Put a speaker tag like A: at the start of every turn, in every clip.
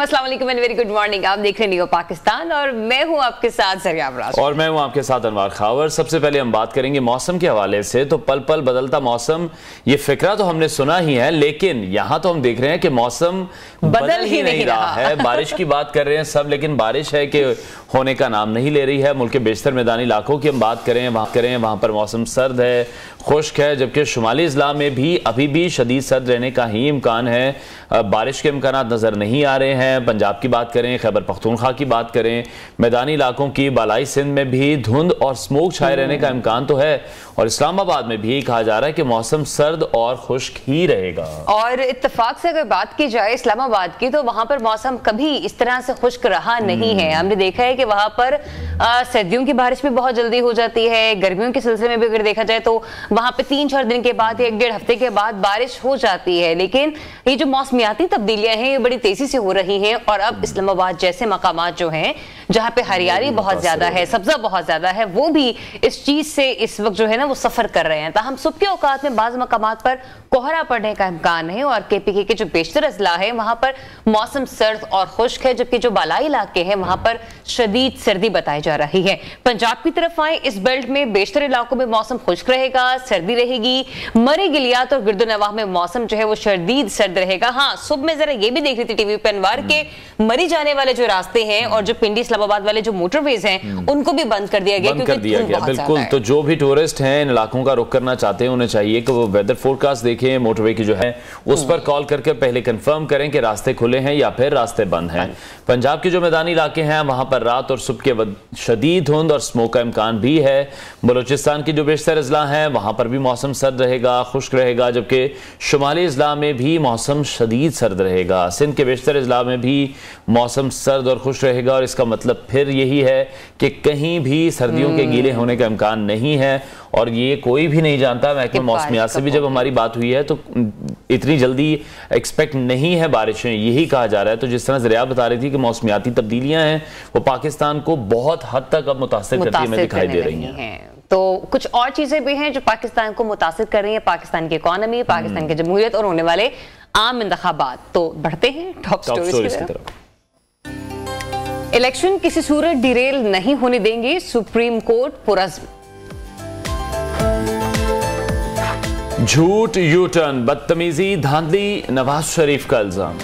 A: अस्सलाम वालेकुम and very good morning. आप देख रहे हैं पाकिस्तान और मैं हूं आपके साथ जरिया अब्राज
B: और मैं हूं आपके साथ अनवार खावर। सबसे पहले हम बात करेंगे मौसम के हवाले से। तो पल पल बदलता मौसम, ये फिक्रा तो हमने सुना ही है, लेकिन यहां तो हम देख रहे हैं कि मौसम बदल ही नहीं रहा है। बारिश की बात कर रहे हैं सब, लेकिन बारिश है कि होने का नाम नहीं ले रही है। मुल्क के बेशतर मैदानी इलाकों की हम बात करें वहां पर मौसम सर्द है, खुश्क है, जबकि शुमाली इजला में भी अभी भी शदीद सर्द रहने का ही इम्कान है। बारिश के इम्कान नजर नहीं आ रहे हैं। पंजाब की बात करें, खैबर पख्तूनख्वा की बात करें, मैदानी इलाकों की बालाई सिंध में भी धुंध और स्मोक छाए रहने का इम्कान तो है, और इस्लामाबाद में भी कहा जा रहा है कि मौसम सर्द और खुश्क ही रहेगा।
A: और इत्तेफाक से अगर बात की जाए इस्लामाबाद की, तो वहां पर मौसम कभी इस तरह से खुश्क रहा नहीं है। हमने देखा है कि वहां पर सर्दियों की बारिश भी बहुत जल्दी हो जाती है। गर्मियों के सिलसिले में भी अगर देखा जाए तो वहां पे 3-4 दिन के बाद या 1-1.5 हफ्ते के बाद बारिश हो जाती है। लेकिन ये जो मौसमियाती तब्दीलियां हैं ये बड़ी तेजी से हो रही हैं, और अब इस्लामाबाद जैसे मकामात जो हैं जहां पे हरियाली बहुत ज्यादा है, सब्जा बहुत ज्यादा है, वो भी इस चीज से इस वक्त जो है ना वो सफर कर रहे हैं। ताहम सुबह के औकात में बाज़ मकामात पर कोहरा पड़ने का इम्कान है, और केपीके के जो बेशतर अजला है वहां पर मौसम सर्द और खुश्क है, जबकि जो बालाई इलाके हैं वहां पर शदीद सर्दी बताई जा रही है। पंजाब की तरफ आए, इस बेल्ट में बेशतर इलाकों में मौसम खुश्क रहेगा, सर्दी रहेगी। मरी गिलियात और गिरदोनवाह में मौसम जो है वो शदीद सर्द रहेगा। हाँ, सुबह में जरा ये भी देख रही थी टीवी पे अनवार के मरी जाने वाले जो रास्ते हैं और जो पिंडी इस्लामाबाद वाले जो मोटरवेज हैं उनको भी बंद कर दिया गया,
B: बिल्कुल। तो जो भी टूरिस्ट हैं इन इलाकों का रुख करना चाहते हैं, उन्हें चाहिए कि वो वेदर फोरकास्ट देखें, मोटरवे की जो है उस पर कॉल करके पहले कंफर्म करें कि रास्ते खुले हैं या फिर रास्ते बंद हैं। पंजाब के जो मैदानी इलाके हैं वहां पर रात और सुबह के शदीद धुंध और स्मोक का इम्कान भी है। बलूचिस्तान की जो बेशतर अजला हैं वहां पर भी मौसम सर्द रहेगा, खुश्क रहेगा, जबकि शुमाली इजला में भी मौसम शदीद सर्द रहेगा। सिंध के बेशतर इजला में भी मौसम सर्द और खुश्क रहेगा, और इसका मतलब फिर यही है कि कहीं भी सर्दियों के गीले होने का इम्कान नहीं है। और ये कोई भी नहीं जानता। महकमा मौसमियात से भी जब हमारी बात हुई है तो इतनी जल्दी एक्सपेक्ट नहीं है बारिशें, यही कहा जा रहा है। तो जिस तरह ज़रिया बता रही थी कि मौसमियाती तब्दीलियां हैं वो पाकिस्तान को बहुत हद तक अब मुतासिर करती हमें दिखाई दे रही हैं।
A: तो कुछ और चीजें भी हैं जो पाकिस्तान को मुतासिर कर रही है, पाकिस्तान की इकोनॉमी, पाकिस्तान की जमहूरियत और होने वाले आम इंतखाबात। तो बढ़ते हैं टॉप स्टोरीज की तरफ। इलेक्शन किसी सूरत डिरेल नहीं होने देंगे, सुप्रीम कोर्ट पुरज़्म।
B: झूठ, यू टर्न, बदतमीजी, धांधली, नवाज शरीफ का इल्जाम।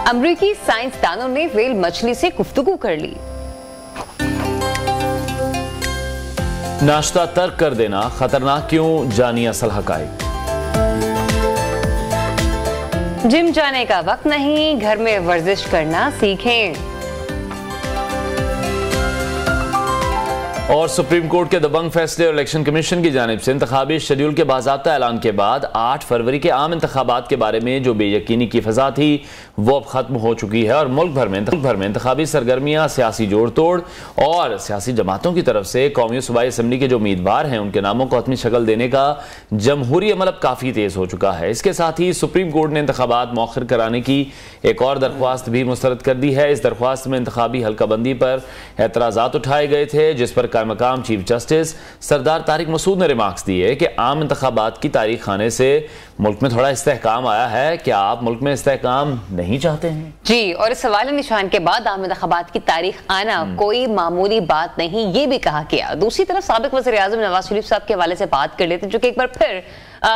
A: अमरीकी साइंसदानों ने व्हेल मछली से गुफ्तगू कर ली।
B: नाश्ता तर्क कर देना खतरनाक क्यों, जानिए असल हकाइक।
A: जिम जाने का वक्त नहीं, घर में वर्जिश करना सीखें।
B: और सुप्रीम कोर्ट के दबंग फैसले और इलेक्शन कमीशन की जानिब से इंतखाबी शेड्यूल के बाज़ाब्ता ऐलान के बाद 8 फरवरी के आम इंतखाबात के बारे में जो बेयकीनी की फजा थी वो अब खत्म हो चुकी है, और मुल्क भर में इंतखाबी सरगर्मियां, सियासी जोड़ तोड़ और सियासी जमातों की तरफ से कौमी सूबाई असम्बली के जो उम्मीदवार हैं उनके नामों को हतमी शक्ल देने का जमहूरी अमल अब काफ़ी तेज हो चुका है। इसके साथ ही सुप्रीम कोर्ट ने इंतखाबात मौखर कराने की एक और दरख्वास्त भी मुस्तरद कर दी है। इस दरख्वास्त में इंतखाबी हल्काबंदी पर एतराज़ात उठाए गए थे, जिस पर मकाम चीफ जस्टिस सरदार तारिक मसूद ने रिमार्क्स दिए कि आम इंतखाबात की तारीख खाने से मुल्क में थोड़ा इस्तेहकाम आया है। क्या आप मुल्क में इस्तेहकाम नहीं चाहते हैं? जी,
A: और इस सवाल निशान के बाद आम इंतखाबात की तारीख आना कोई मामूली बात नहीं, ये भी कहा गया। दूसरी तरफ साबिक वज़ीर आज़म नवाज शरीफ साहब के हवाले से बात कर लेते, जो कि एक बार फिर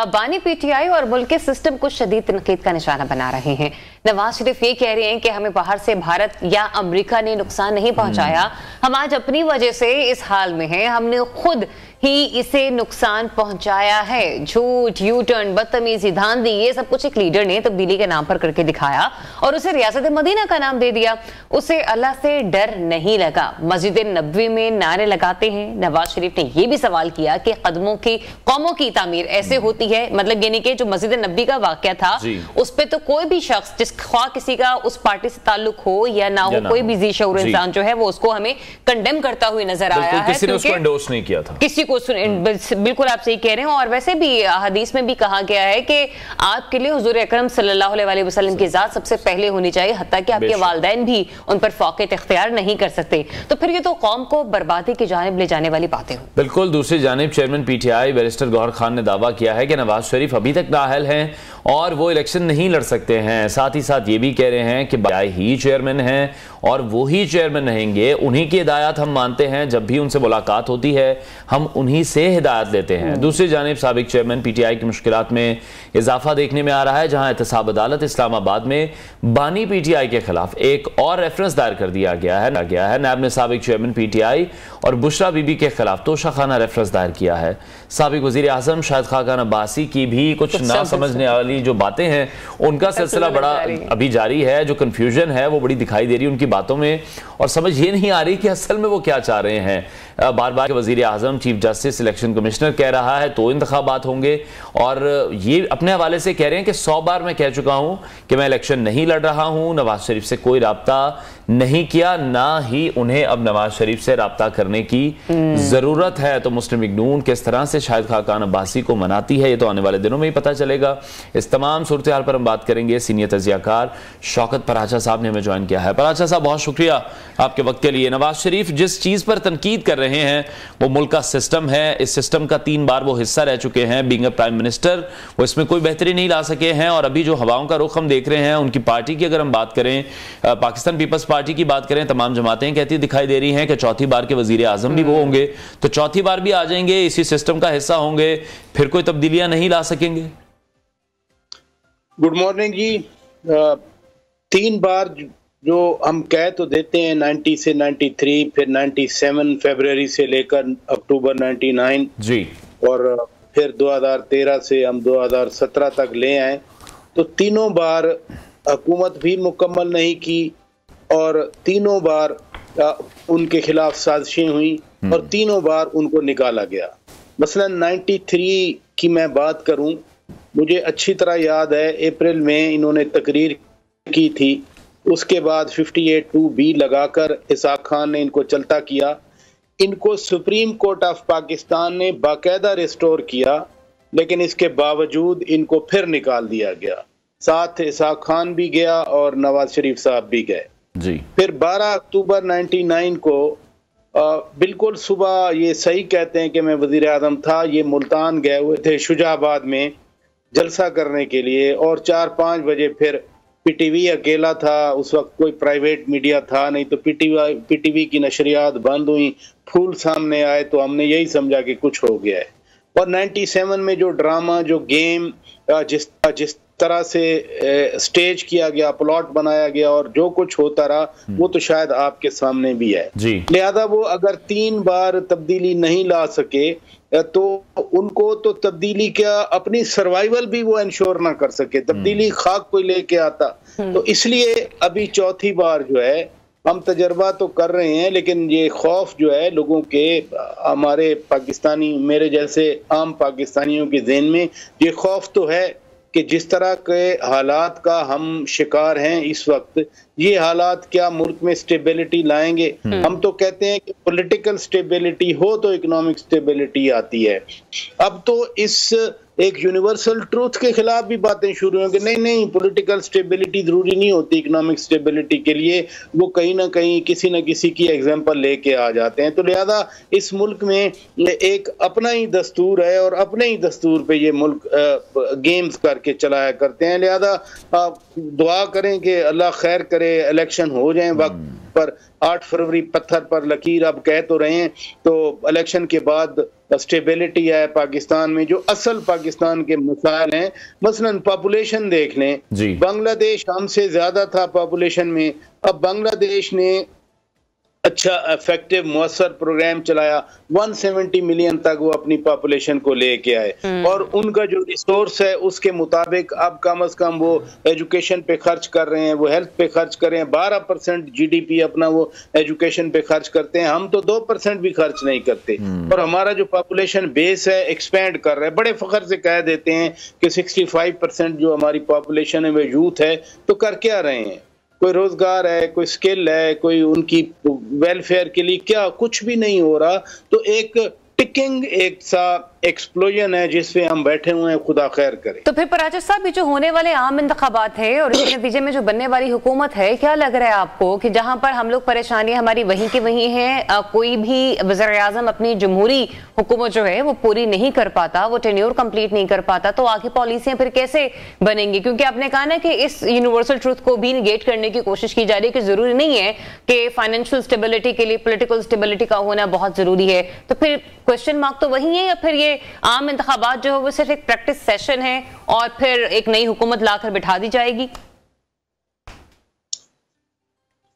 A: बानी पीटीआई और मुल्क के सिस्टम को शदीद तनकीद का निशाना बना रहे हैं। नवाज शरीफ ये कह रहे हैं कि हमें बाहर से भारत या अमेरिका ने नुकसान नहीं पहुंचाया, हम आज अपनी वजह से इस हाल में हैं, हमने खुद ही इसे नुकसान पहुंचाया है। झूठ, यू टर्न, बदतमीजी, धांधली, ये सब कुछ एक लीडर ने तब्दीली के नाम पर करके दिखाया और उसे रियासत मदीना का नाम दे दिया। उसे अल्लाह से डर नहीं लगा। मस्जिद नबवी में नारे लगाते हैं। नवाज शरीफ ने यह भी सवाल किया कि कौमों की तामीर ऐसे होती है, मतलब यानी कि जो मस्जिद नबवी का वाकया था उस पर तो कोई भी शख्स, जिस ख्वाह किसी का उस पार्टी से ताल्लुक हो या ना हो, कोई भी जी शऊर इंसान जो है वो उसको हमें कंडेम करता हुआ नजर आया है।
B: किसी ने उसको एंडोर्स नहीं किया था,
A: किसी बिल्कुल आप सही कह रहे हैं। और वैसे भी हदीस में भी कहा गया है कि आपके लिए हुजूर अकरम सल्लल्लाहु अलैहि वसल्लम की जात सबसे पहले होनी चाहिए, हत्ता कि आपके वालिदैन भी उन पर फौक़ियत इख्तियार नहीं कर सकते। तो फिर ये तो कौम को बर्बादी की जानिब ले जाने वाली बातें हो।
B: बिल्कुल। दूसरी जानिब chairman PTI barrister Gohar Khan ने दावा किया है कि नवाज शरीफ अभी तक नाअहल हैं और वो इलेक्शन नहीं लड़ सकते हैं। साथ ही साथ ये भी कह रहे हैं कि ही चेयरमैन हैं और वो ही चेयरमैन रहेंगे, उन्हीं की हिदायत हम मानते हैं, जब भी उनसे मुलाकात होती है हम उन्हीं से हिदायत लेते हैं। दूसरी जानिब साबिक चेयरमैन पीटीआई की मुश्किलात में इजाफा देखने में आ रहा है, जहां एहतसाब अदालत इस्लामाबाद में बानी पीटीआई के खिलाफ एक और रेफरेंस दायर कर दिया गया है। नैब ने साबिक चेयरमैन पीटीआई और बुशरा बीबी के खिलाफ तोशाखाना रेफरेंस दायर किया है। साबिक वजीर आजम शाहिद खाकान अब्बासी की भी कुछ ना समझने वाली जो बातें हैं उनका सिलसिला बड़ा अभी जारी है। जो कंफ्यूजन है वो बड़ी दिखाई दे रही है उनकी बातों में, और समझ ये नहीं आ रही कि असल में वो क्या चाह रहे हैं। बार बार वजीर आजम चीफ जस्टिस इलेक्शन कमिश्नर कह रहा है तो इंतखाबात होंगे, और ये अपने हवाले से कह रहे हैं कि 100 बार मैं कह चुका हूं कि मैं इलेक्शन नहीं लड़ रहा हूं, नवाज शरीफ से कोई राब्ता नहीं किया, ना ही उन्हें अब नवाज शरीफ से राब्ता करने की जरूरत है। तो मुस्लिम लीग नून किस तरह से शाहिद खाकान अब्बासी को मनाती है ये तो आने वाले दिनों में ही पता चलेगा। इस तमाम सूरत हाल पर हम बात करेंगे। सीनियर तजियाकार शौकत पराचा साहब ने हमें ज्वाइन किया है। पराचा साहब बहुत शुक्रिया आपके वक्त के लिए। नवाज शरीफ जिस चीज पर तनकीद कर रहे हैं वो मुल्क का सिस्टम है, इस सिस्टम का 3 बार वो हिस्सा रह चुके हैं। बीइंग अ प्राइम मिनिस्टर वो इसमें कोई बेहतरी नहीं ला सके हैं, और अभी जो हवाओं का रुख हम देख रहे हैं उनकी पार्टी की अगर हम बात करें, पाकिस्तान पीपल्स पार्टी की बात करें, तमाम जमातें कहती दिखाई दे रही हैं कि चौथी बार के वजीर आजम भी वो होंगे, तो चौथी बार भी आ जाएंगे, इसी सिस्टम का हिस्सा होंगे, फिर कोई तब्दीलियां नहीं ला सकेंगे।
C: गुड मॉर्निंग जी। 3 बार जो हम कह तो देते हैं 90 से 93, फिर 97 फरवरी से लेकर अक्टूबर 99
B: जी, और
C: फिर 2013 से हम 2017 तक ले आए, तो तीनों बार हुकूमत भी मुकम्मल नहीं की और तीनों बार उनके खिलाफ साजिशें हुई और तीनों बार उनको निकाला गया। मसलन 93 की मैं बात करूं, मुझे अच्छी तरह याद है अप्रैल में इन्होंने तकरीर की थी, उसके बाद 58(2)B लगाकर इसाक खान ने इनको चलता किया। इनको सुप्रीम कोर्ट ऑफ पाकिस्तान ने बाकायदा रिस्टोर किया, लेकिन इसके बावजूद इनको फिर निकाल दिया गया। साथ इसाक खान भी गया और नवाज शरीफ साहब भी गए
B: जी।
C: फिर 12 अक्टूबर 99 को बिल्कुल सुबह, ये सही कहते हैं कि मैं वजीर आजम था, ये मुल्तान गए हुए थे शुजाबाद में जलसा करने के लिए, और 4-5 बजे फिर पीटीवी अकेला था, उस वक्त कोई प्राइवेट मीडिया था नहीं, तो पीटीवी की नशरियात बंद हुई, फूल सामने आए, तो हमने यही समझा कि कुछ हो गया है। और 97 में जो ड्रामा, जो गेम जिस तरह से स्टेज किया गया, प्लॉट बनाया गया और जो कुछ होता रहा, वो तो शायद आपके सामने भी है। लिहाजा वो अगर 3 बार तब्दीली नहीं ला सके तो उनको तो तब्दीली क्या, अपनी सर्वाइवल भी वो इंश्योर ना कर सके, तब्दीली खाक कोई लेके आता। तो इसलिए अभी चौथी बार जो है हम तजर्बा तो कर रहे हैं, लेकिन ये खौफ जो है लोगों के, हमारे पाकिस्तानी, मेरे जैसे आम पाकिस्तानियों के ज़हन में ये खौफ तो है कि जिस तरह के हालात का हम शिकार हैं इस वक्त, ये हालात क्या मुल्क में स्टेबिलिटी लाएंगे? हम तो कहते हैं कि पॉलिटिकल स्टेबिलिटी हो तो इकोनॉमिक स्टेबिलिटी आती है। अब तो इस एक यूनिवर्सल ट्रूथ के खिलाफ भी बातें शुरू हैं कि नहीं पॉलिटिकल स्टेबिलिटी जरूरी नहीं होती इकोनॉमिक स्टेबिलिटी के लिए, वो कहीं ना कहीं किसी न किसी की एग्जांपल लेके आ जाते हैं। तो लिहाजा इस मुल्क में एक अपना ही दस्तूर है और अपने ही दस्तूर पे ये मुल्क गेम्स करके चलाया करते हैं। लिहाजा दुआ करें कि अल्लाह खैर करे, इलेक्शन हो जाए वक्त पर। 8 फरवरी पत्थर पर लकीर अब कह तो रहे हैं, तो इलेक्शन के बाद स्टेबिलिटी है पाकिस्तान में। जो असल पाकिस्तान के मसाइल हैं, मसलन पॉपुलेशन देख लें, बांग्लादेश हमसे ज्यादा था पॉपुलेशन में, अब बांग्लादेश ने अच्छा इफेक्टिव मौसर प्रोग्राम चलाया, 170 मिलियन तक वो अपनी पॉपुलेशन को लेके आए, और उनका जो रिसोर्स है उसके मुताबिक अब कम से कम वो एजुकेशन पे खर्च कर रहे हैं, वो हेल्थ पे खर्च कर रहे हैं। 12% GDP अपना वो एजुकेशन पे खर्च करते हैं, हम तो 2% भी खर्च नहीं करते। और हमारा जो पॉपुलेशन बेस है एक्सपेंड कर रहा है। बड़े फख्र से कह देते हैं कि 65% जो हमारी पॉपुलेशन है वो यूथ है, तो कर क्या रहे हैं? कोई रोजगार है, कोई स्किल है, कोई उनकी वेलफेयर के लिए क्या, कुछ भी नहीं हो रहा। तो एक टिकिंग एक सा एक्सप्लोजन है जिसपे हम बैठे हुए हैं, खुदा खैर करे।
A: तो फिर पराजत साहब, जो होने वाले आम इंतखाबात है और इसके नतीजे में जो बनने वाली हुकूमत है, क्या लग रहा है आपको कि जहां पर हम लोग परेशानी हमारी वहीं की वहीं है, कोई भी वज़ीर-ए-आज़म अपनी जमहूरी हुकूमत जो है वो पूरी नहीं कर पाता, वो टेन्योर कंप्लीट नहीं कर पाता, तो आगे पॉलिसियां फिर कैसे बनेंगी? क्योंकि आपने कहा ना कि इस यूनिवर्सल ट्रूथ को भी निगेट करने की कोशिश की जा रही है कि जरूरी नहीं है कि फाइनेंशियल स्टेबिलिटी के लिए पॉलिटिकल स्टेबिलिटी का होना बहुत जरूरी है। तो फिर क्वेश्चन मार्क तो वही है, या फिर ये आम इंतखाबात जो है वो सिर्फ एक प्रैक्टिस सेशन है और फिर एक नई हुकूमत लाकर बिठा दी जाएगी?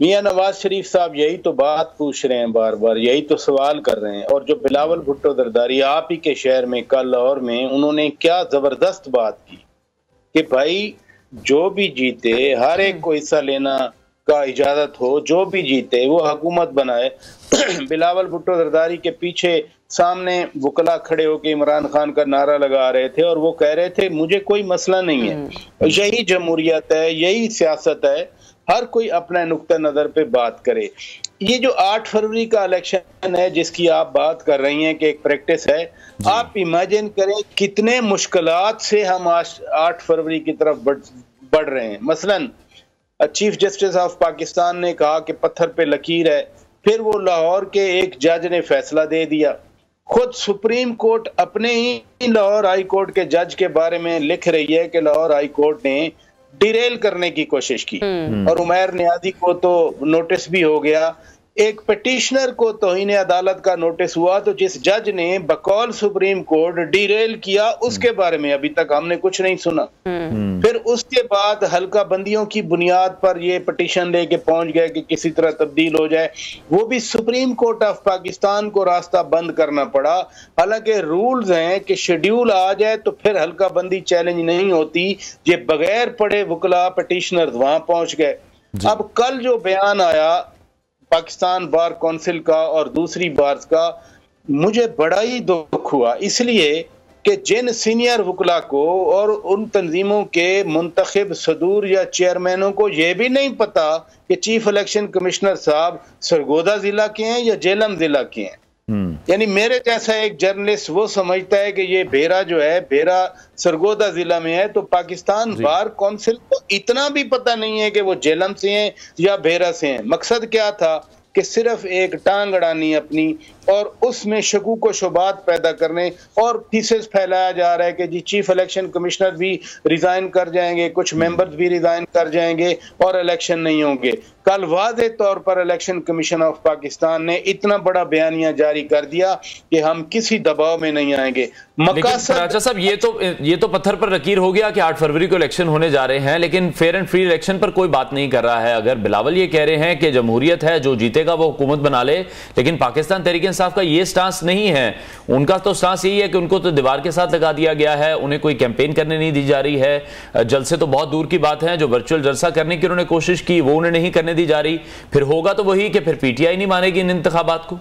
C: मियां नवाज शरीफ साहब यही तो बात पूछ रहे हैं, बार बार यही तो सवाल कर रहे हैं। और जो बिलावल भुट्टो जरदारी आप ही के शहर में कल लाहौर में, उन्होंने क्या जबरदस्त बात की कि भाई जो भी जीते हर एक को हिस्सा लेना का इजाजत हो, जो भी जीते वो हुकूमत बनाए। बिलावल भुट्टो जरदारी के पीछे सामने वकला खड़े होकर इमरान खान का नारा लगा रहे थे और वो कह रहे थे मुझे कोई मसला नहीं है। यही जमहूरियत है, यही सियासत है, हर कोई अपने नुक्ता नजर पे बात करे। ये जो 8 फरवरी का इलेक्शन है जिसकी आप बात कर रही हैं कि एक प्रैक्टिस है, आप इमेजिन करें कितने मुश्किलात से हम 8 फरवरी की तरफ बढ़ रहे हैं। मसलन चीफ जस्टिस ऑफ पाकिस्तान ने कहा कि पत्थर पे लकीर है, फिर वो लाहौर के एक जज ने फैसला दे दिया। खुद सुप्रीम कोर्ट अपने ही लाहौर हाई कोर्ट के जज के बारे में लिख रही है कि लाहौर हाई कोर्ट ने डिरेल करने की कोशिश की और उमैर नियाज़ी को तो नोटिस भी हो गया। एक पिटिशनर को तौहीन अदालत का नोटिस हुआ, तो जिस जज ने बकौल सुप्रीम कोर्ट डिरेल किया उसके बारे में अभी तक हमने कुछ नहीं सुना। फिर उसके बाद हल्का बंदियों की बुनियाद पर ये पिटिशन लेके पहुंच गए कि किसी तरह तब्दील हो जाए, वो भी सुप्रीम कोर्ट ऑफ पाकिस्तान को रास्ता बंद करना पड़ा। हालांकि रूल्स हैं कि शेड्यूल आ जाए तो फिर हल्का बंदी चैलेंज नहीं होती, ये बगैर पढ़े वकला पिटिशनर वहां पहुंच गए। अब कल जो बयान आया पाकिस्तान बार काउंसिल का और दूसरी बार्स का, मुझे बड़ा ही दुख हुआ, इसलिए कि जिन सीनियर वकला को और उन तंजीमों के मुंतखब सदूर या चेयरमैनों को यह भी नहीं पता कि चीफ इलेक्शन कमिश्नर साहब सरगोदा जिला के हैं या जेलम जिला के हैं। यानी मेरे जैसा एक जर्नलिस्ट वो समझता है कि ये भेरा जो है, भेरा सरगोदा जिला में है, तो पाकिस्तान बार काउंसिल को इतना भी पता नहीं है कि वो जेलम से हैं या भेरा से हैं। मकसद क्या था कि सिर्फ एक टांग अड़ानी अपनी, और उसमें शकूक व शुबात पैदा करने, और थीसिस फैलाया जा रहा है कि जी चीफ इलेक्शन कमिश्नर भी रिजाइन कर जाएंगे, कुछ मेंबर्स भी रिजाइन कर जाएंगे और इलेक्शन नहीं होंगे। कल वाज़े तौर पर इलेक्शन कमीशन ऑफ पाकिस्तान ने इतना बड़ा बयानिया जारी कर दिया कि हम किसी दबाव में नहीं आएंगे।
B: राजा साहब, ये तो पत्थर पर लकीर हो गया कि 8 फरवरी को इलेक्शन होने जा रहे हैं, लेकिन फेयर एंड फ्री इलेक्शन पर कोई बात नहीं कर रहा है। अगर बिलावल ये कह रहे हैं कि जमहूरियत है, जो जीतेगा वो हुकूमत बना ले, लेकिन पाकिस्तान तहरीक इंसाफ का ये स्टांस नहीं है। उनका तो स्टांस यही है कि उनको तो दीवार के साथ लगा दिया गया है, उन्हें कोई कैंपेन करने नहीं दी जा रही है। जलसे तो बहुत दूर की बात है, जो वर्चुअल जलसा करने की उन्होंने कोशिश की वो उन्हें नहीं करने दी जा रही। फिर होगा तो वही कि फिर पीटीआई नहीं मानेगी इन इंतखाबात को।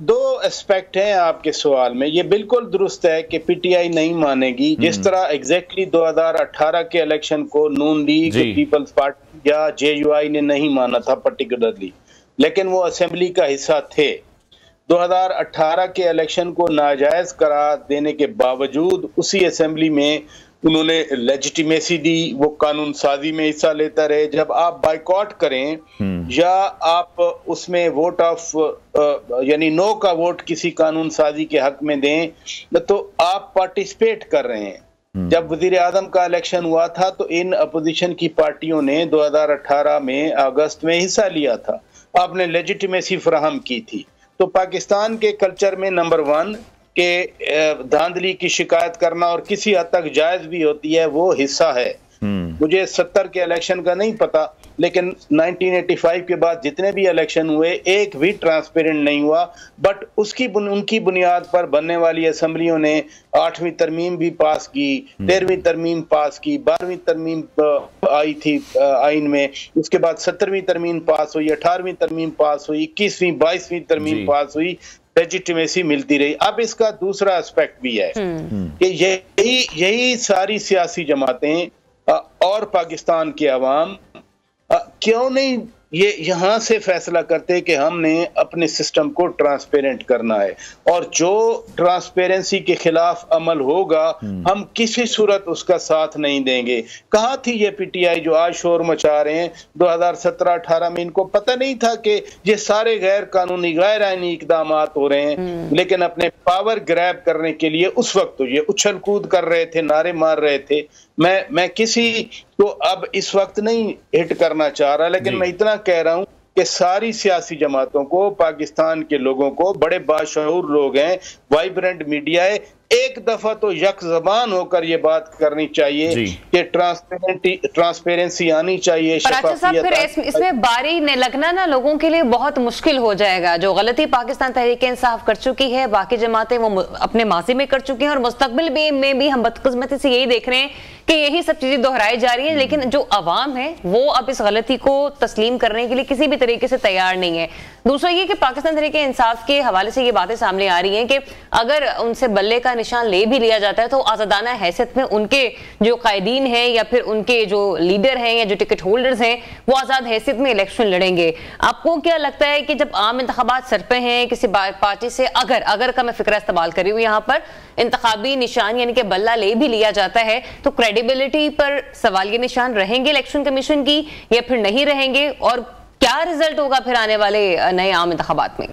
C: दो एस्पेक्ट हैं आपके सवाल में। ये बिल्कुल दुरुस्त है कि पीटीआई नहीं मानेगी, जिस तरह एग्जैक्टली 2018 के इलेक्शन को नून लीग, पीपल्स पार्टी या जेयूआई ने नहीं माना था पर्टिकुलरली, लेकिन वो असेंबली का हिस्सा थे। 2018 के इलेक्शन को नाजायज करार देने के बावजूद उसी असेंबली में उन्होंने लेजिटिमेसी दी, वो कानून साजी में हिस्सा लेता रहे। जब आप बाइकॉट करें या आप उसमें वोट ऑफ यानी नो का वोट किसी कानून साजी के हक में दें तो आप पार्टिसिपेट कर रहे हैं। जब वजीर आजम का इलेक्शन हुआ था तो इन अपोजिशन की पार्टियों ने 2018 में अगस्त में हिस्सा लिया था, आपने लेजिटिमेसी फराहम की थी। तो पाकिस्तान के कल्चर में नंबर 1 के धांधली की शिकायत करना और किसी हद तक जायज भी होती है, वो हिस्सा है। मुझे 70 के इलेक्शन का नहीं पता, लेकिन 1985 के बाद जितने भी इलेक्शन हुए एक भी ट्रांसपेरेंट नहीं हुआ। बट उनकी बुनियाद पर बनने वाली असेंबलियों ने 8वीं तरमीम भी पास की, 13वीं तरमीम पास की, 12वीं तरमीम आई थी आइन में, उसके बाद 17वीं तरमीम पास हुई, 18वीं तरमीम पास हुई, 21वीं 22वीं तरमीम पास हुई, लेजिटिमेसी मिलती रही। अब इसका दूसरा एस्पेक्ट भी है कि यही सारी सियासी जमातें और पाकिस्तान के अवाम क्यों नहीं ये यहाँ से फैसला करते हैं कि हमने अपने सिस्टम को ट्रांसपेरेंट करना है, और जो ट्रांसपेरेंसी के खिलाफ अमल होगा हम किसी सूरत उसका साथ नहीं देंगे। कहाँ थी ये पीटीआई जो आज शोर मचा रहे हैं? 2017-18 में इनको पता नहीं था कि ये सारे गैर कानूनी गैर आईनी इकदाम हो रहे हैं, लेकिन अपने पावर ग्रैब करने के लिए उस वक्त तो ये उछल कूद कर रहे थे, नारे मार रहे थे। मैं किसी को अब इस वक्त नहीं हिट करना चाह रहा, लेकिन मैं इतना कह रहा हूं कि सारी सियासी जमातों को, पाकिस्तान के लोगों को, बड़े बाशऊर लोग हैं, वाइब्रेंट मीडिया है, एक दफा तो यक जबान होकर ये बात करनी चाहिए कि ट्रांसपेरेंसी आनी चाहिए।
A: फिर इसमें बारी ने लगना ना लोगों के लिए बहुत मुश्किल हो जाएगा। जो गलती पाकिस्तान तहरीक इंसाफ कर चुकी है, बाकी जमातें वो अपने माजी में कर चुकी हैं, और मुस्तकबिल में भी हम बदकिस्मती से यही देख रहे हैं कि यही सब चीजें दोहराई जा रही हैं। लेकिन जो अवाम है वो अब इस गलती को तस्लीम करने के लिए किसी भी तरीके से तैयार नहीं है। दूसरा ये कि पाकिस्तान तहरीक इंसाफ के हवाले से ये बातें सामने आ रही हैं कि अगर उनसे बल्ले का निशान ले भी लिया जाता है तो आजादाना हैसियत में उनके जो कायदीन हैं या फिर उनके जो लीडर हैं या जो टिकट होल्डर्स हैं वो आजाद हैसियत में इलेक्शन लड़ेंगे। आपको क्या लगता है कि जब आम इंतखाबात सर पे हैं किसी पार्टी से, अगर का मैं फिक्र इस्तेमाल कर रही हूँ यहाँ पर, इंतखाबी निशान यानी कि बल्ला ले भी लिया जाता है, तो क्रेडिबिलिटी पर सवाल ये निशान रहेंगे इलेक्शन कमीशन की या फिर नहीं रहेंगे, और क्या रिजल्ट होगा फिर आने वाले नए आम इंतखाबात में?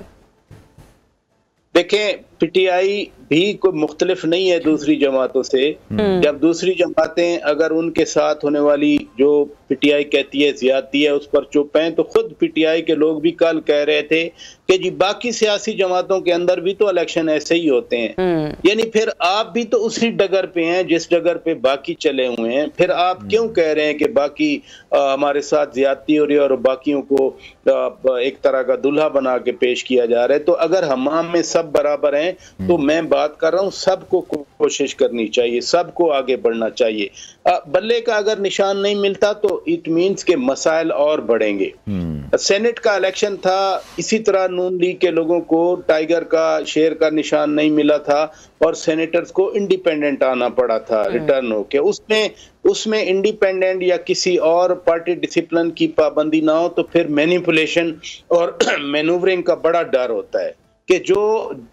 C: देखें, पीटीआई भी कोई मुख्तलिफ नहीं है दूसरी जमातों से। जब दूसरी जमातें अगर उनके साथ होने वाली जो पीटीआई कहती है ज्यादती है उस पर चुप हैं, तो खुद पीटीआई के लोग भी कल कह रहे थे कि जी बाकी सियासी जमातों के अंदर भी तो इलेक्शन ऐसे ही होते हैं, यानी फिर आप भी तो उसी डगर पे हैं जिस डगर पे बाकी चले हुए हैं, फिर आप क्यों कह रहे हैं कि बाकी हमारे साथ ज्यादती हो रही है और बाकियों को एक तरह का दुल्हा बना के पेश किया जा रहा है? तो अगर हमाम में सब बराबर हैं तो मैं बात कर रहा हूं सबको कोशिश करनी चाहिए, सबको आगे बढ़ना चाहिए। बल्ले का अगर निशान नहीं मिलता तो इट मींस के मसाइल और बढ़ेंगे। सेनेट का इलेक्शन था, इसी तरह नून लीग के लोगों को टाइगर का, शेर का निशान नहीं मिला था और सेनेटर्स को इंडिपेंडेंट आना पड़ा था रिटर्न होके। उसमें इंडिपेंडेंट या किसी और पार्टी डिसिप्लिन की पाबंदी ना हो तो फिर मैनिपुलेशन और मैनूवरिंग का बड़ा डर होता है कि जो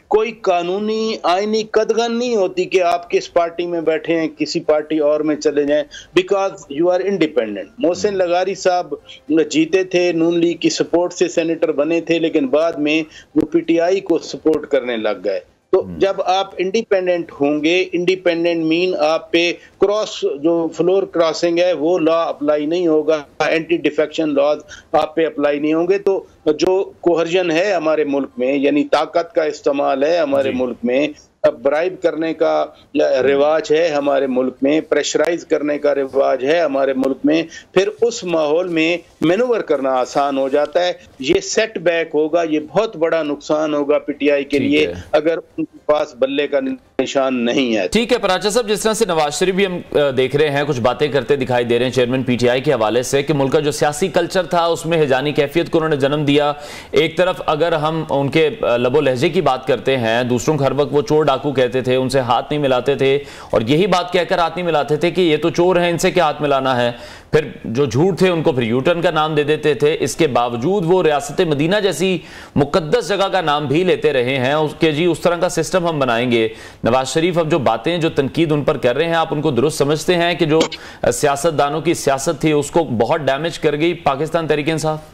C: कोई कानूनी आईनी कदगन नहीं होती कि आप किस पार्टी में बैठे हैं किसी पार्टी और में चले जाएं, because you are independent. Mohsin लगारी साहब जीते थे, नून लीग की सपोर्ट से सेनेटर बने थे, लेकिन बाद में वो पीटीआई को सपोर्ट करने लग गए। तो जब आप इंडिपेंडेंट होंगे, इंडिपेंडेंट मीन आप पे क्रॉस जो फ्लोर क्रॉसिंग है वो लॉ अप्लाई नहीं होगा, एंटी डिफेक्शन लॉज आप पे अप्लाई नहीं होंगे। तो जो कोहर्जन है हमारे मुल्क में, यानी ताकत का इस्तेमाल है हमारे मुल्क में, ब्राइब करने का रिवाज है हमारे मुल्क में, प्रेशराइज करने का रिवाज है हमारे मुल्क में, फिर उस माहौल में मैनूवर करना आसान हो जाता है। ये सेटबैक होगा, ये बहुत बड़ा नुकसान होगा पीटीआई के लिए अगर उनके पास बल्ले का निशान नहीं है।
B: ठीक है पराचा साहब, जिस तरह से नवाज शरीफ भी हम देख रहे हैं कुछ बातें करते दिखाई दे रहे हैं चेयरमैन पीटीआई के हवाले से कि मुल्क का जो सियासी कल्चर था उसमें हिजानी कैफियत को उन्होंने जन्म दिया। एक तरफ अगर हम उनके लबो लहजे की बात करते हैं, दूसरों को हर वक्त वो चोर डाकू कहते थे, उनसे हाथ नहीं मिलाते थे और यही बात कहकर हाथ नहीं मिलाते थे कि ये तो चोर हैं, इनसे क्या हाथ मिलाना है। फिर जो झूठ थे उनको फिर यूटर्न का नाम दे देते थे। इसके बावजूद वो रियासत मदीना जैसी मुकद्दस जगह का नाम भी लेते रहे हैं उसके जी उस तरह का सिस्टम हम बनाएंगे। नवाज शरीफ अब जो बातें जो तनकीद उन पर कर रहे हैं, आप उनको दुरुस्त समझते हैं कि जो सियासतदानों की सियासत थी उसको बहुत डैमेज कर गई पाकिस्तान तहरीक इंसाफ?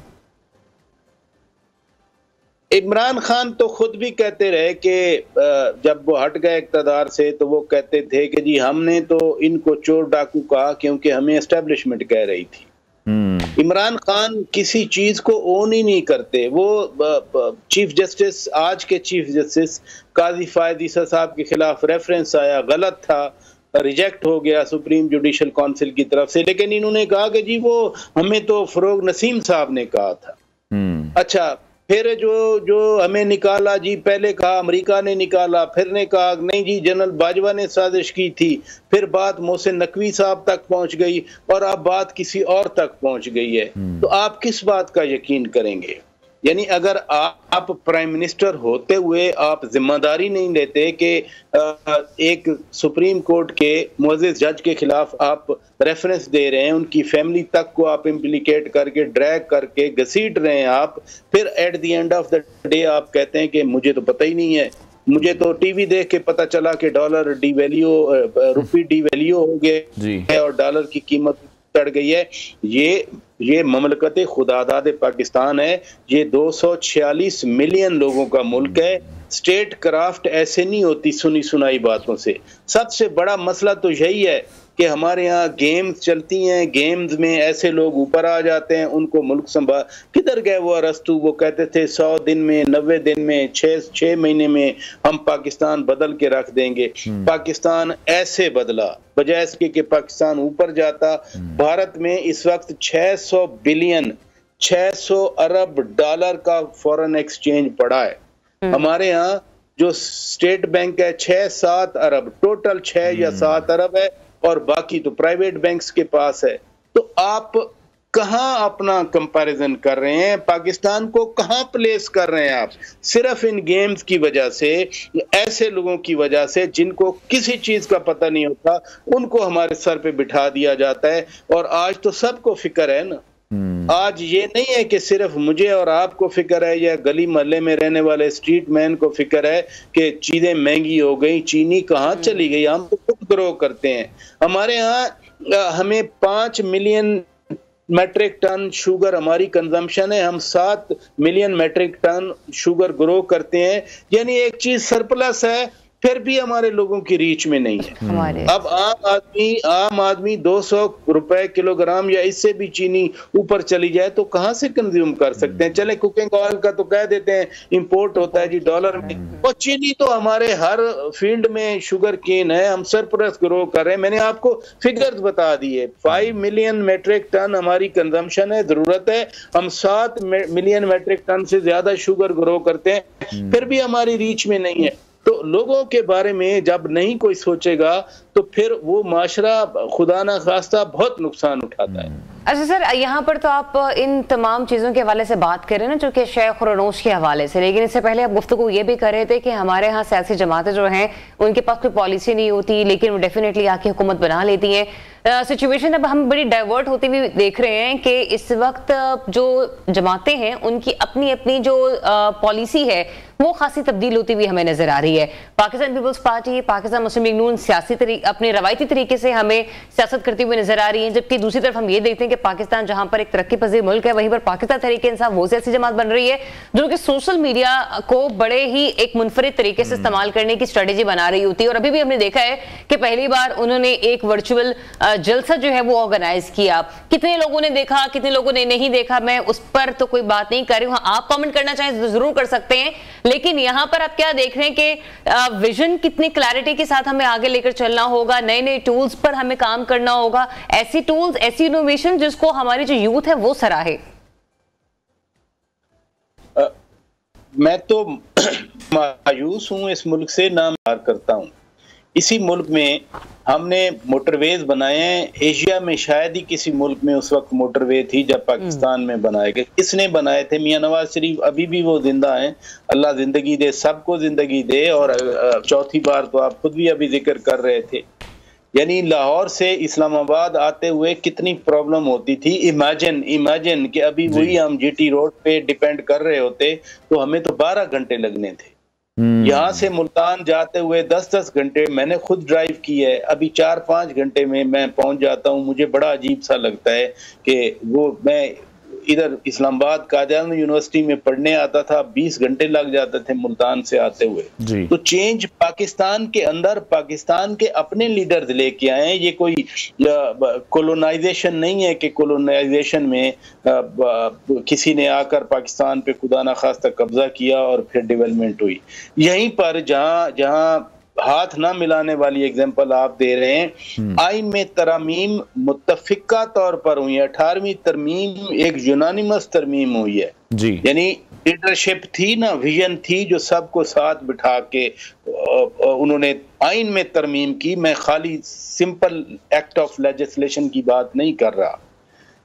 C: इमरान खान तो खुद भी कहते रहे कि जब वो हट गए इक़्तिदार से तो वो कहते थे कि जी हमने तो इनको चोर डाकू कहा क्योंकि हमें एस्टेब्लिशमेंट कह रही थी। इमरान खान किसी चीज को ओन ही नहीं करते। वो चीफ जस्टिस, आज के चीफ जस्टिस काजी फायद ईसा साहब के खिलाफ रेफरेंस आया, गलत था, रिजेक्ट हो गया सुप्रीम जुडिशल काउंसिल की तरफ से, लेकिन इन्होंने कहा कि जी वो हमें तो फरोग नसीम साहब ने कहा था। अच्छा, फिर जो हमें निकाला जी, पहले कहा अमेरिका ने निकाला, फिर ने कहा नहीं जी जनरल बाजवा ने साजिश की थी, फिर बात मोहसिन नकवी साहब तक पहुंच गई और अब बात किसी और तक पहुंच गई है। तो आप किस बात का यकीन करेंगे? यानी अगर आप प्राइम मिनिस्टर होते हुए आप जिम्मेदारी नहीं लेते कि एक सुप्रीम कोर्ट के मुअज़्ज़िज़ जज के खिलाफ आप रेफरेंस दे रहे हैं, उनकी फैमिली तक को आप इम्प्लीकेट करके ड्रैग करके घसीट रहे हैं आप, फिर at the end of the day आप कहते हैं कि मुझे तो पता ही नहीं है, मुझे तो टीवी देख के पता चला कि डॉलर डिवैल्यू, रुपी डिवैल्यू हो गया और डॉलर की कीमत चढ़ गई है। ये ममलकत खुदादाद पाकिस्तान है, ये 246 मिलियन लोगों का मुल्क है। स्टेट क्राफ्ट ऐसे नहीं होती सुनी सुनाई बातों से। सबसे बड़ा मसला तो यही है कि हमारे यहाँ गेम्स चलती हैं, गेम्स में ऐसे लोग ऊपर आ जाते हैं, उनको मुल्क संभाल। किधर गए वो अरस्तु? वो कहते थे 100 दिन में, 90 दिन में, 6 महीने में हम पाकिस्तान बदल के रख देंगे। पाकिस्तान ऐसे बदला बजाय इसके कि पाकिस्तान ऊपर जाता। भारत में इस वक्त 600 अरब डॉलर का फॉरेन एक्सचेंज पड़ा है। हमारे यहाँ जो स्टेट बैंक है 6-7 अरब, टोटल 6 या 7 अरब है, और बाकी तो प्राइवेट बैंक्स के पास है। तो आप कहां अपना कंपैरिजन कर रहे हैं? पाकिस्तान को कहां प्लेस कर रहे हैं आप? सिर्फ इन गेम्स की वजह से, ऐसे लोगों की वजह से जिनको किसी चीज का पता नहीं होता, उनको हमारे सर पे बिठा दिया जाता है। और आज तो सबको फिक्र है ना, आज ये नहीं है कि सिर्फ मुझे और आपको फिक्र है या गली मोहल्ले में रहने वाले स्ट्रीट मैन को फिक्र है कि चीजें महंगी हो गई, चीनी कहाँ चली गई। हम तो खुद ग्रो करते हैं। हमारे यहाँ हमें 5 मिलियन मेट्रिक टन शुगर हमारी कंजम्पशन है, हम 7 million metric ton sugar grow करते हैं। यानी एक चीज सरप्लस है, फिर भी हमारे लोगों की रीच में नहीं है। अब आम आदमी 200 रुपए किलोग्राम या इससे भी चीनी ऊपर चली जाए तो कहां से कंज्यूम कर सकते हैं? चले कुकिंग ऑयल का तो कह देते हैं इंपोर्ट होता है जी डॉलर में, और चीनी तो हमारे हर फील्ड में शुगर केन है, हम सरप्लस ग्रो कर रहे हैं। मैंने आपको फिगर्स बता दिए, 5 मिलियन मेट्रिक टन हमारी कंजम्पशन है, जरूरत है। हम 7 मिलियन मेट्रिक टन से ज्यादा शुगर ग्रो करते हैं, फिर भी हमारी रीच में नहीं है। तो लोगों के बारे में जब नहीं कोई सोचेगा तो फिर वो माशरा खुदा ना खास्ता बहुत नुकसान उठाता है।
A: अच्छा सर, यहाँ पर तो आप इन तमाम चीज़ों के हवाले से बात कर रहे हैं ना, जो कि शेख रनौश के हवाले से, लेकिन इससे पहले आप गुफ्तगू ये भी कर रहे थे कि हमारे यहाँ सियासी जमातें जो हैं उनके पास कोई पॉलिसी नहीं होती, लेकिन वो डेफिनेटली आके हुकूमत बना लेती हैं। सिचुएशन अब हम बड़ी डाइवर्ट होती हुई देख रहे हैं कि इस वक्त जो जमातें हैं उनकी अपनी अपनी जो पॉलिसी है वो खासी तब्दील होती हुई हमें नजर आ रही है। पाकिस्तान पीपल्स पार्टी, पाकिस्तान मुस्लिम लीग नून अपने रवायती तरीके से हमें सियासत करती हुई नजर आ रही है, जबकि दूसरी तरफ हम ये देखते हैं कि पाकिस्तान जहां पर एक तरक्की पजीर मुल्क है, वहीं पर पाकिस्तान तहरीक-ए-इंसाफ वो सियासी जमात बन रही है जो कि सोशल मीडिया को बड़े ही एक मुनफरिद तरीके से इस्तेमाल करने की स्ट्रेटेजी बना रही होती है। और अभी भी हमने देखा है कि पहली बार उन्होंने एक वर्चुअल जलसा जो है वो ऑर्गेनाइज किया। कितने लोगों ने देखा, कितने लोगों ने नहीं देखा, मैं उस पर तो कोई बात नहीं कर रही हूँ। आप कमेंट करना चाहें तो जरूर कर सकते हैं, लेकिन यहां पर आप क्या देख रहे हैं कि विजन कितनी क्लैरिटी के साथ हमें आगे लेकर चलना होगा, नए नए टूल्स पर हमें काम करना होगा, ऐसी टूल्स, ऐसी इनोवेशन जिसको हमारी जो यूथ है वो सराहे।
C: मैं तो मायूस हूं इस मुल्क से, नाम करता हूं। इसी मुल्क में हमने मोटरवेज बनाए हैं, एशिया में शायद ही किसी मुल्क में उस वक्त मोटरवे थी जब पाकिस्तान में बनाए गए। किसने बनाए थे? मियां नवाज शरीफ अभी भी वो जिंदा हैं, अल्लाह जिंदगी दे, सबको जिंदगी दे। और चौथी बार तो आप खुद भी अभी जिक्र कर रहे थे, यानी लाहौर से इस्लामाबाद आते हुए कितनी प्रॉब्लम होती थी। इमेजिन कि अभी वही हम जीटी रोड पे डिपेंड कर रहे होते तो हमें तो 12 घंटे लगने थे। यहाँ से मुल्तान जाते हुए 10-10 घंटे मैंने खुद ड्राइव की है, अभी 4-5 घंटे में मैं पहुंच जाता हूँ। मुझे बड़ा अजीब सा लगता है कि वो मैं इधर इस्लामाबाद कादियान यूनिवर्सिटी में पढ़ने आता था, 20 घंटे लग जाते थे मुल्तान से आते हुए। तो चेंज पाकिस्तान के अंदर पाकिस्तान के अपने लीडर्स लेके आए हैं। ये कोई कोलोनाइजेशन नहीं है कि कोलोनाइजेशन में किसी ने आकर पाकिस्तान पे खुदा ना खास्ता कब्जा किया और फिर डेवलपमेंट हुई। यहीं पर जहां हाथ ना मिलाने वाली एग्जांपल आप दे रहे हैं, आइन में तरमीम मुत्तफिका तौर पर हुई है। 18वीं तरमीम एक यूनानिमस तरमीम हुई है जी, यानी लीडरशिप थी ना, विजन थी जो सबको साथ बिठा के उन्होंने आइन में तरमीम की। मैं खाली सिंपल एक्ट ऑफ लेजिस्लेशन की बात नहीं कर रहा।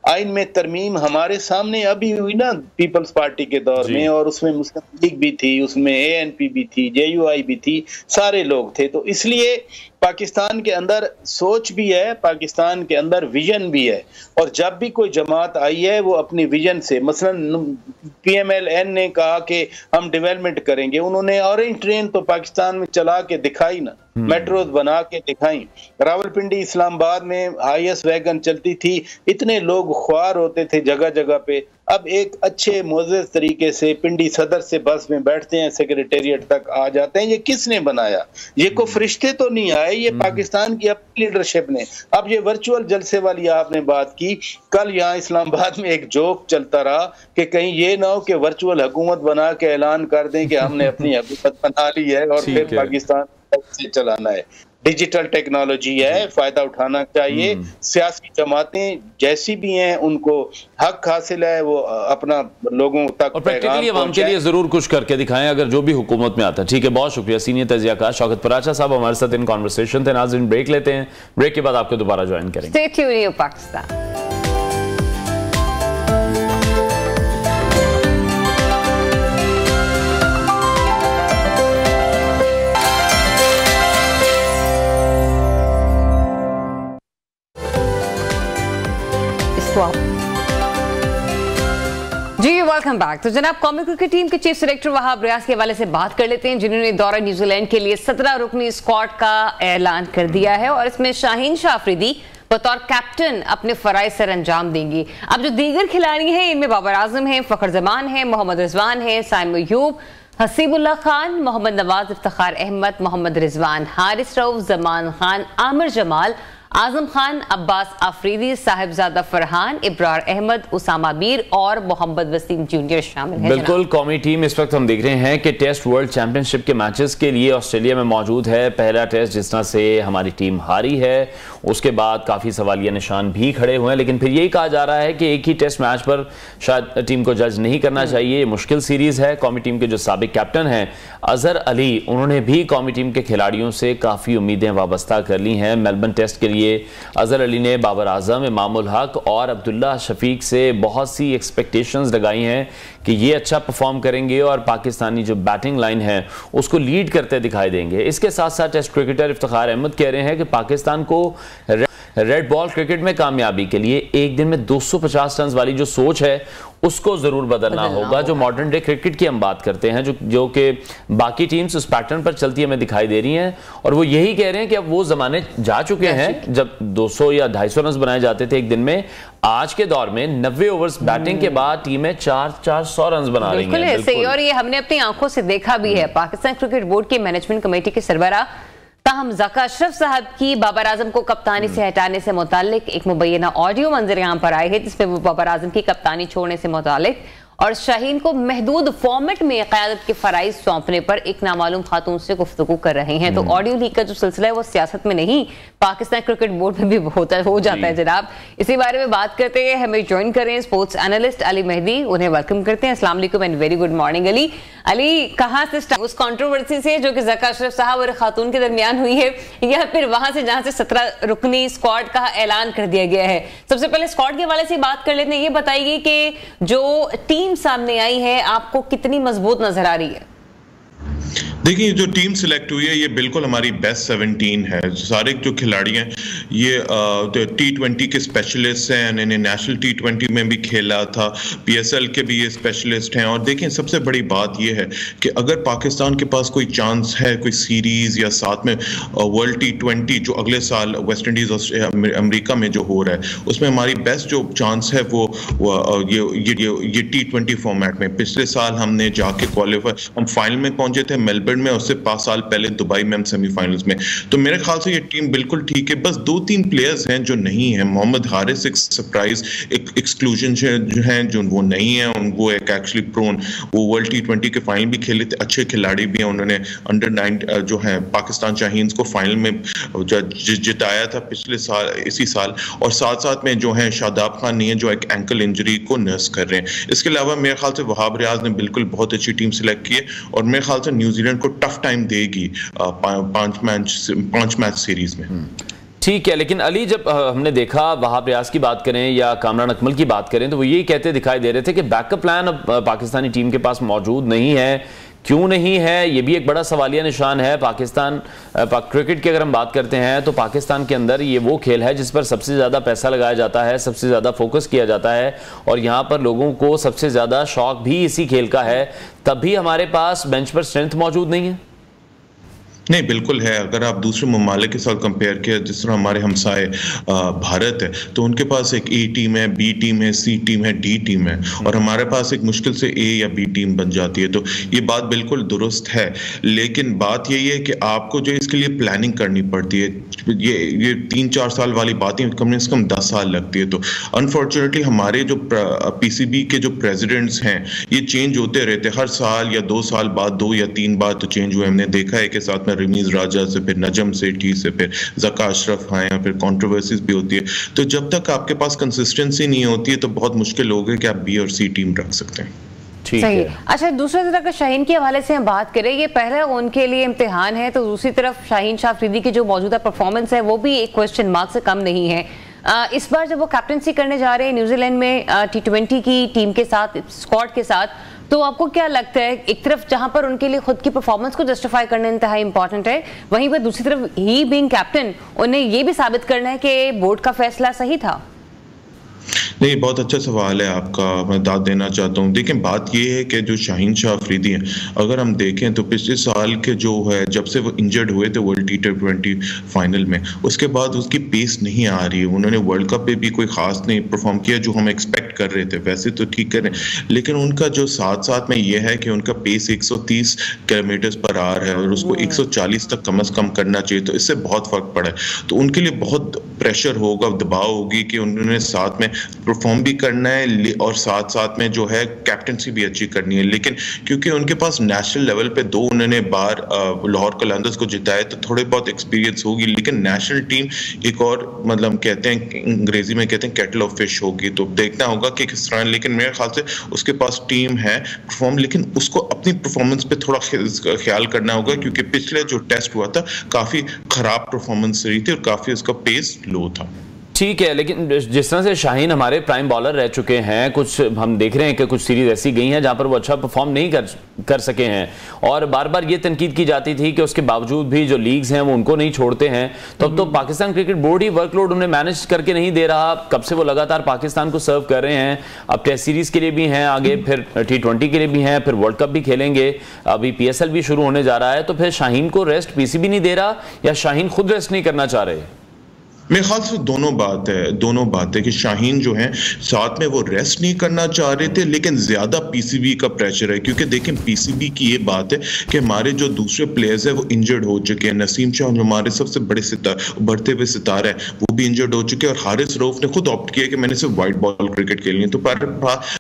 C: आइन में तरमीम हमारे सामने अभी हुई ना पीपल्स पार्टी के दौर में, और उसमें मुस्लिम लीग भी थी, उसमें ANP भी थी, JUI भी थी, सारे लोग थे। तो इसलिए पाकिस्तान के अंदर सोच भी है, पाकिस्तान के अंदर विजन भी है, और जब भी कोई जमात आई है वो अपनी विजन से, मसलन PMLN ने कहा कि हम डेवलपमेंट करेंगे, उन्होंने ऑरेंज ट्रेन तो पाकिस्तान में चला के दिखाई ना, मेट्रोज बना के दिखाई। रावलपिंडी इस्लामाबाद में हाईएस्ट वैगन चलती थी, इतने लोग ख्वार होते थे जगह जगह पे। अब एक अच्छे मोज़ेज़ तरीके से पिंडी सदर से बस में बैठते हैं, सेक्रेटेरिएट तक आ जाते हैं। ये किसने बनाया? ये कोई फरिश्ते तो नहीं आए, ये पाकिस्तान की अपनी लीडरशिप ने। अब ये वर्चुअल जलसे वाली आपने बात की, कल यहाँ इस्लामाबाद में एक जोक चलता रहा कि कहीं ये ना हो कि वर्चुअल हुकूमत बना के ऐलान कर दें कि हमने अपनी हुकूमत बना ली है और फिर पाकिस्तान से चलाना है। डिजिटल टेक्नोलॉजी है, फायदा उठाना चाहिए। सियासी जमातें जैसी भी हैं उनको हक हासिल है वो अपना लोगों तक
B: और प्रैक्टिकली अवाम के लिए जरूर कुछ करके दिखाएं अगर जो भी हुकूमत में आता है। ठीक है, बहुत शुक्रिया सीनियर तजियाकार शौकत पराचा साहब हमारे साथ इन कॉन्वर्सेशन थे। नाज़रीन ब्रेक लेते हैं, ब्रेक के बाद आपको दोबारा ज्वाइन करेंगे।
A: Stay tuned Pakistan. जी वेलकम बैक। तो जनाब, कौमी क्रिकेट टीम के चीफ सेलेक्टर वहाब रियाज के हवाले से बात कर लेते हैं, जिन्होंने दौरा न्यूजीलैंड के लिए 17 रुकनी स्क्वाड का ऐलान कर दिया है और इसमें शाहीन शाह अफरीदी बतौर कैप्टन अपने फराइज सर अंजाम देंगी। अब जो दीगर खिलाड़ी हैं इनमें बाबर आजम हैं, फखर जमान हैं, मोहम्मद रिजवान हैं, साइम अयूब, हसीबुल्लाह खान, मोहम्मद नवाज, इफ्तिखार अहमद, मोहम्मद रिजवान, हारिस रऊफ, जमान खान, आमिर जमाल, आजम खान, अब्बास आफरीदी, साहिबजादा फरहान, इब्रार अहमद, उसामा बीर और मोहम्मद वसीम जूनियर शामिल हैं।
B: बिल्कुल, कौमी टीम इस वक्त हम देख रहे हैं कि टेस्ट वर्ल्ड चैंपियनशिप के मैचेस के लिए ऑस्ट्रेलिया में मौजूद है। पहला टेस्ट जिस तरह से हमारी टीम हारी है, उसके बाद काफ़ी सवालिया निशान भी खड़े हुए हैं, लेकिन फिर यही कहा जा रहा है कि एक ही टेस्ट मैच पर शायद टीम को जज नहीं करना चाहिए। मुश्किल सीरीज है। कौमी टीम के जो साबिक कैप्टन हैं अजहर अली, उन्होंने भी कौमी टीम के खिलाड़ियों से काफ़ी उम्मीदें वाबस्ता कर ली हैं। मेलबर्न टेस्ट के लिए अजहर अली ने बाबर आजम, इमामुल हक और अब्दुल्ला शफीक से बहुत सी एक्सपेक्टेशंस लगाई हैं कि ये अच्छा परफॉर्म करेंगे और पाकिस्तानी जो बैटिंग लाइन है उसको लीड करते दिखाई देंगे। इसके साथ साथ टेस्ट क्रिकेटर इफ्तिखार अहमद कह रहे हैं कि पाकिस्तान को रेड बॉल क्रिकेट में कामयाबी के लिए एक दिन में 250 रन वाली जो सोच है उसको जरूर बदलना होगा। जो मॉडर्न डे क्रिकेट की हम बात करते हैं, जो कि बाकी टीम्स उस पैटर्न पर चलती हमें दिखाई दे रही हैं, और वो यही कह रहे हैं कि अब वो जमाने जा चुके हैं जब 200 या 250 रन बनाए जाते थे एक दिन में। आज के दौर में 90 ओवर्स बैटिंग के बाद टीमें 400 रन बना रही हैं।
A: बिल्कुल ऐसे ही, और ये हमने अपनी आंखों से देखा भी है। पाकिस्तान क्रिकेट बोर्ड की मैनेजमेंट कमेटी के सरबराह ताहम ज़का अशरफ साहब की बाबर आजम को कप्तानी से हटाने से मुतालिक एक मुबैना ऑडियो मंजर यहाँ पर आए हैं, जिसमें वो बाबर आजम की कप्तानी छोड़ने से मुतालिक और शाहीन को महदूद फॉर्मेट में क़यादत के फराइज सौंपने पर एक नामालूम खातून से गुफ्तगू कर रहे हैं। तो ऑडियो लीक का जो सिलसिला है वो सियासत में नहीं, पाकिस्तान क्रिकेट बोर्ड में भी हो जाता है जनाब। इसी बारे में बात करते हैं, हमें ज्वाइन करें स्पोर्ट्स एनालिस्ट अली मेहदी, उन्हें वेलकम करते हैं। अस्सलाम वालेकुम and very good morning. Ali, कहाँ से स्टार्ट उस कंट्रोवर्सी से जो कि ज़का अशरफ साहब और खातून के दरमियान हुई है, या फिर वहां से जहां से 17 रुकनी स्क्वाड का ऐलान कर दिया गया है? सबसे पहले स्क्वाड के हवाले से बात कर लेते हैं। ये बताइए कि जो टीम सामने आई है आपको कितनी मजबूत नजर आ रही है?
D: देखिए, जो टीम सिलेक्ट हुई है ये बिल्कुल हमारी बेस्ट 17 है। सारे जो खिलाड़ी हैं ये T20 के स्पेशलिस्ट हैं, इन्हें नेशनल T20 में भी खेला था, PSL के भी ये स्पेशलिस्ट हैं। और देखें, सबसे बड़ी बात ये है कि अगर पाकिस्तान के पास कोई चांस है कोई सीरीज़ या साथ में वर्ल्ड T20 जो अगले साल वेस्ट इंडीज़ अमेरिका में जो हो रहा है, उसमें हमारी बेस्ट जो चांस है वो ये T20 फॉर्मेट में। पिछले साल हमने जाके क्वालिफाई, हम फाइनल में पहुंचे थे मेलबर्न में, उससे 5 साल पहले दुबई में हम सेमीफाइनल्स में। तो मेरे ख्याल से ये टीम बिल्कुल ठीक है। बस 2-3 प्लेयर्स हैं जो नहीं है। मोहम्मद हारिस एक सरप्राइज, एक एक्सक्लूजन जो हैं, जो वो नहीं है, वो एक एक्चुअली प्रोन, वो वर्ल्ड T20 के फाइनल भी खेले थे, अच्छे खिलाड़ी भी हैं। उन्होंने अंडर 9 जो है पाकिस्तान शाहीन्स को फाइनल में जिताया था पिछले साल, इसी साल। और साथ साथ में जो है शादाब खान नहीं है, जो एक एंकल इंजरी को नर्स कर रहे हैं। इसके अलावा मेरे ख्याल से वहाब रियाज ने बिल्कुल बहुत अच्छी टीम सिलेक्ट की है, और मेरे ख्याल से न्यूजीलैंड को टफ टाइम देगी 5 मैच सीरीज में।
B: ठीक है, लेकिन अली जब हमने देखा वहाब रियाज की बात करें या कामरान अकमल की बात करें तो वो यही कहते दिखाई दे रहे थे कि बैकअप प्लान अब पाकिस्तानी टीम के पास मौजूद नहीं है। क्यों नहीं है, ये भी एक बड़ा सवालिया निशान है। पाकिस्तान क्रिकेट की अगर हम बात करते हैं तो पाकिस्तान के अंदर ये वो खेल है जिस पर सबसे ज़्यादा पैसा लगाया जाता है, सबसे ज़्यादा फोकस किया जाता है और यहाँ पर लोगों को सबसे ज़्यादा शौक भी इसी खेल का है। तब भी हमारे पास बेंच पर स्ट्रेंथ मौजूद नहीं है।
D: नहीं, बिल्कुल है। अगर आप दूसरे ममालिक के साथ कंपेयर किया, जिस तरह हमारे हमसाए भारत है, तो उनके पास एक ए टीम है, बी टीम है, सी टीम है, डी टीम है और हमारे पास एक मुश्किल से ए या बी टीम बन जाती है। तो ये बात बिल्कुल दुरुस्त है, लेकिन बात यही है कि आपको जो इसके लिए प्लानिंग करनी पड़ती है। ये 3-4 साल वाली बातें कम से कम 10 साल लगती है। तो अनफॉर्चुनेटली हमारे जो पीसीबी के जो प्रेसिडेंट्स हैं ये चेंज होते रहते, हर साल या 2 साल बाद 2 या 3 बार तो चेंज हुए। हमने देखा है कि साथ में रमीज राजा से, फिर नजम सेठी से, फिर ज़का अशरफ आए, फिर कंट्रोवर्सीज भी होती है। तो जब तक आपके पास कंसिस्टेंसी नहीं होती है तो बहुत मुश्किल होगा कि आप बी और सी टीम रख सकते हैं।
A: सही। अच्छा, दूसरी तरफ शाहीन के हवाले से हम बात करें, ये पहला उनके लिए इम्तिहान है, तो दूसरी तरफ शाहीन शाह अफरीदी की जो मौजूदा परफॉर्मेंस है वो भी एक क्वेश्चन मार्क से कम नहीं है। इस बार जब वो कैप्टनसी करने जा रहे हैं न्यूजीलैंड में T20 की टीम के साथ, स्क्वाड के साथ, तो आपको क्या लगता है, एक तरफ जहां पर उनके लिए खुद की परफॉर्मेंस को जस्टिफाई करना इंतहाई इंपॉर्टेंट है, वहीं पर दूसरी तरफ ही बीइंग कैप्टन उन्हें ये भी साबित करना है कि बोर्ड का फैसला सही था?
D: नहीं, बहुत अच्छा सवाल है आपका, मैं दाद देना चाहता हूँ। देखिए, बात ये है कि जो शाहीन शाह अफरीदी हैं, अगर हम देखें तो पिछले साल के जो है, जब से वो इंजर्ड हुए थे वर्ल्ड T20 फाइनल में, उसके बाद उसकी पेस नहीं आ रही है। उन्होंने वर्ल्ड कप पे भी कोई खास नहीं परफॉर्म किया जो हम एक्सपेक्ट कर रहे थे। वैसे तो ठीक करें, लेकिन उनका जो साथ साथ में ये है कि उनका पेस 130 किलोमीटर पर आवर है और उसको 140 तक कम से कम करना चाहिए। तो इससे बहुत फर्क पड़ा है। तो उनके लिए बहुत प्रेशर होगा, दबाव होगी कि उन्होंने साथ में परफॉर्म भी करना है और साथ साथ में जो है कैप्टनसी भी अच्छी करनी है। लेकिन क्योंकि उनके पास नेशनल लेवल पे 2 उन्होंने बार लाहौर कलंदर्स को जिताया, तो थोड़े बहुत एक्सपीरियंस होगी। लेकिन नेशनल टीम एक और, मतलब कहते हैं अंग्रेजी में कहते हैं कैटल ऑफ फिश होगी। तो देखना होगा कि किस तरह, लेकिन मेरे ख्याल से उसके पास टीम है परफॉर्म, लेकिन उसको अपनी परफॉर्मेंस पे थोड़ा ख्याल करना होगा, क्योंकि पिछले जो टेस्ट हुआ था काफी खराब परफॉर्मेंस रही थी और काफी उसका पेस लो था।
B: ठीक है, लेकिन जिस तरह से शाहीन हमारे प्राइम बॉलर रह चुके हैं, कुछ हम देख रहे हैं कि कुछ सीरीज ऐसी गई हैं जहां पर वो अच्छा परफॉर्म नहीं कर सके हैं और बार बार ये तनकीद की जाती थी कि उसके बावजूद भी जो लीग्स हैं वो उनको नहीं छोड़ते हैं। तो अब तो पाकिस्तान क्रिकेट बोर्ड ही वर्कलोड उन्हें मैनेज करके नहीं दे रहा। कब से वो लगातार पाकिस्तान को सर्व कर रहे हैं, अब टेस्ट सीरीज के लिए भी हैं, आगे फिर T20 के लिए भी हैं, फिर वर्ल्ड कप भी खेलेंगे, अभी PSL भी शुरू होने जा रहा है। तो फिर शाहीन को रेस्ट पीसीबी नहीं दे रहा या शाहीन खुद रेस्ट नहीं करना चाह रहे?
D: मेरे ख्याल से दोनों बात है कि शाहीन जो है साथ में वो रेस्ट नहीं करना चाह रहे थे, लेकिन ज्यादा पीसीबी का प्रेशर है। क्योंकि देखें, पीसीबी की ये बात है कि हमारे जो दूसरे प्लेयर्स हैं वो इंजर्ड हो चुके हैं। नसीम शाह जो हमारे सबसे बड़े उभरते हुए सितारे हैं वो भी इंजर्ड हो चुके हैं और हारिस रऊफ ने खुद ऑप्ट किया कि मैंने सिर्फ व्हाइट बॉल क्रिकेट खेलनी है। तो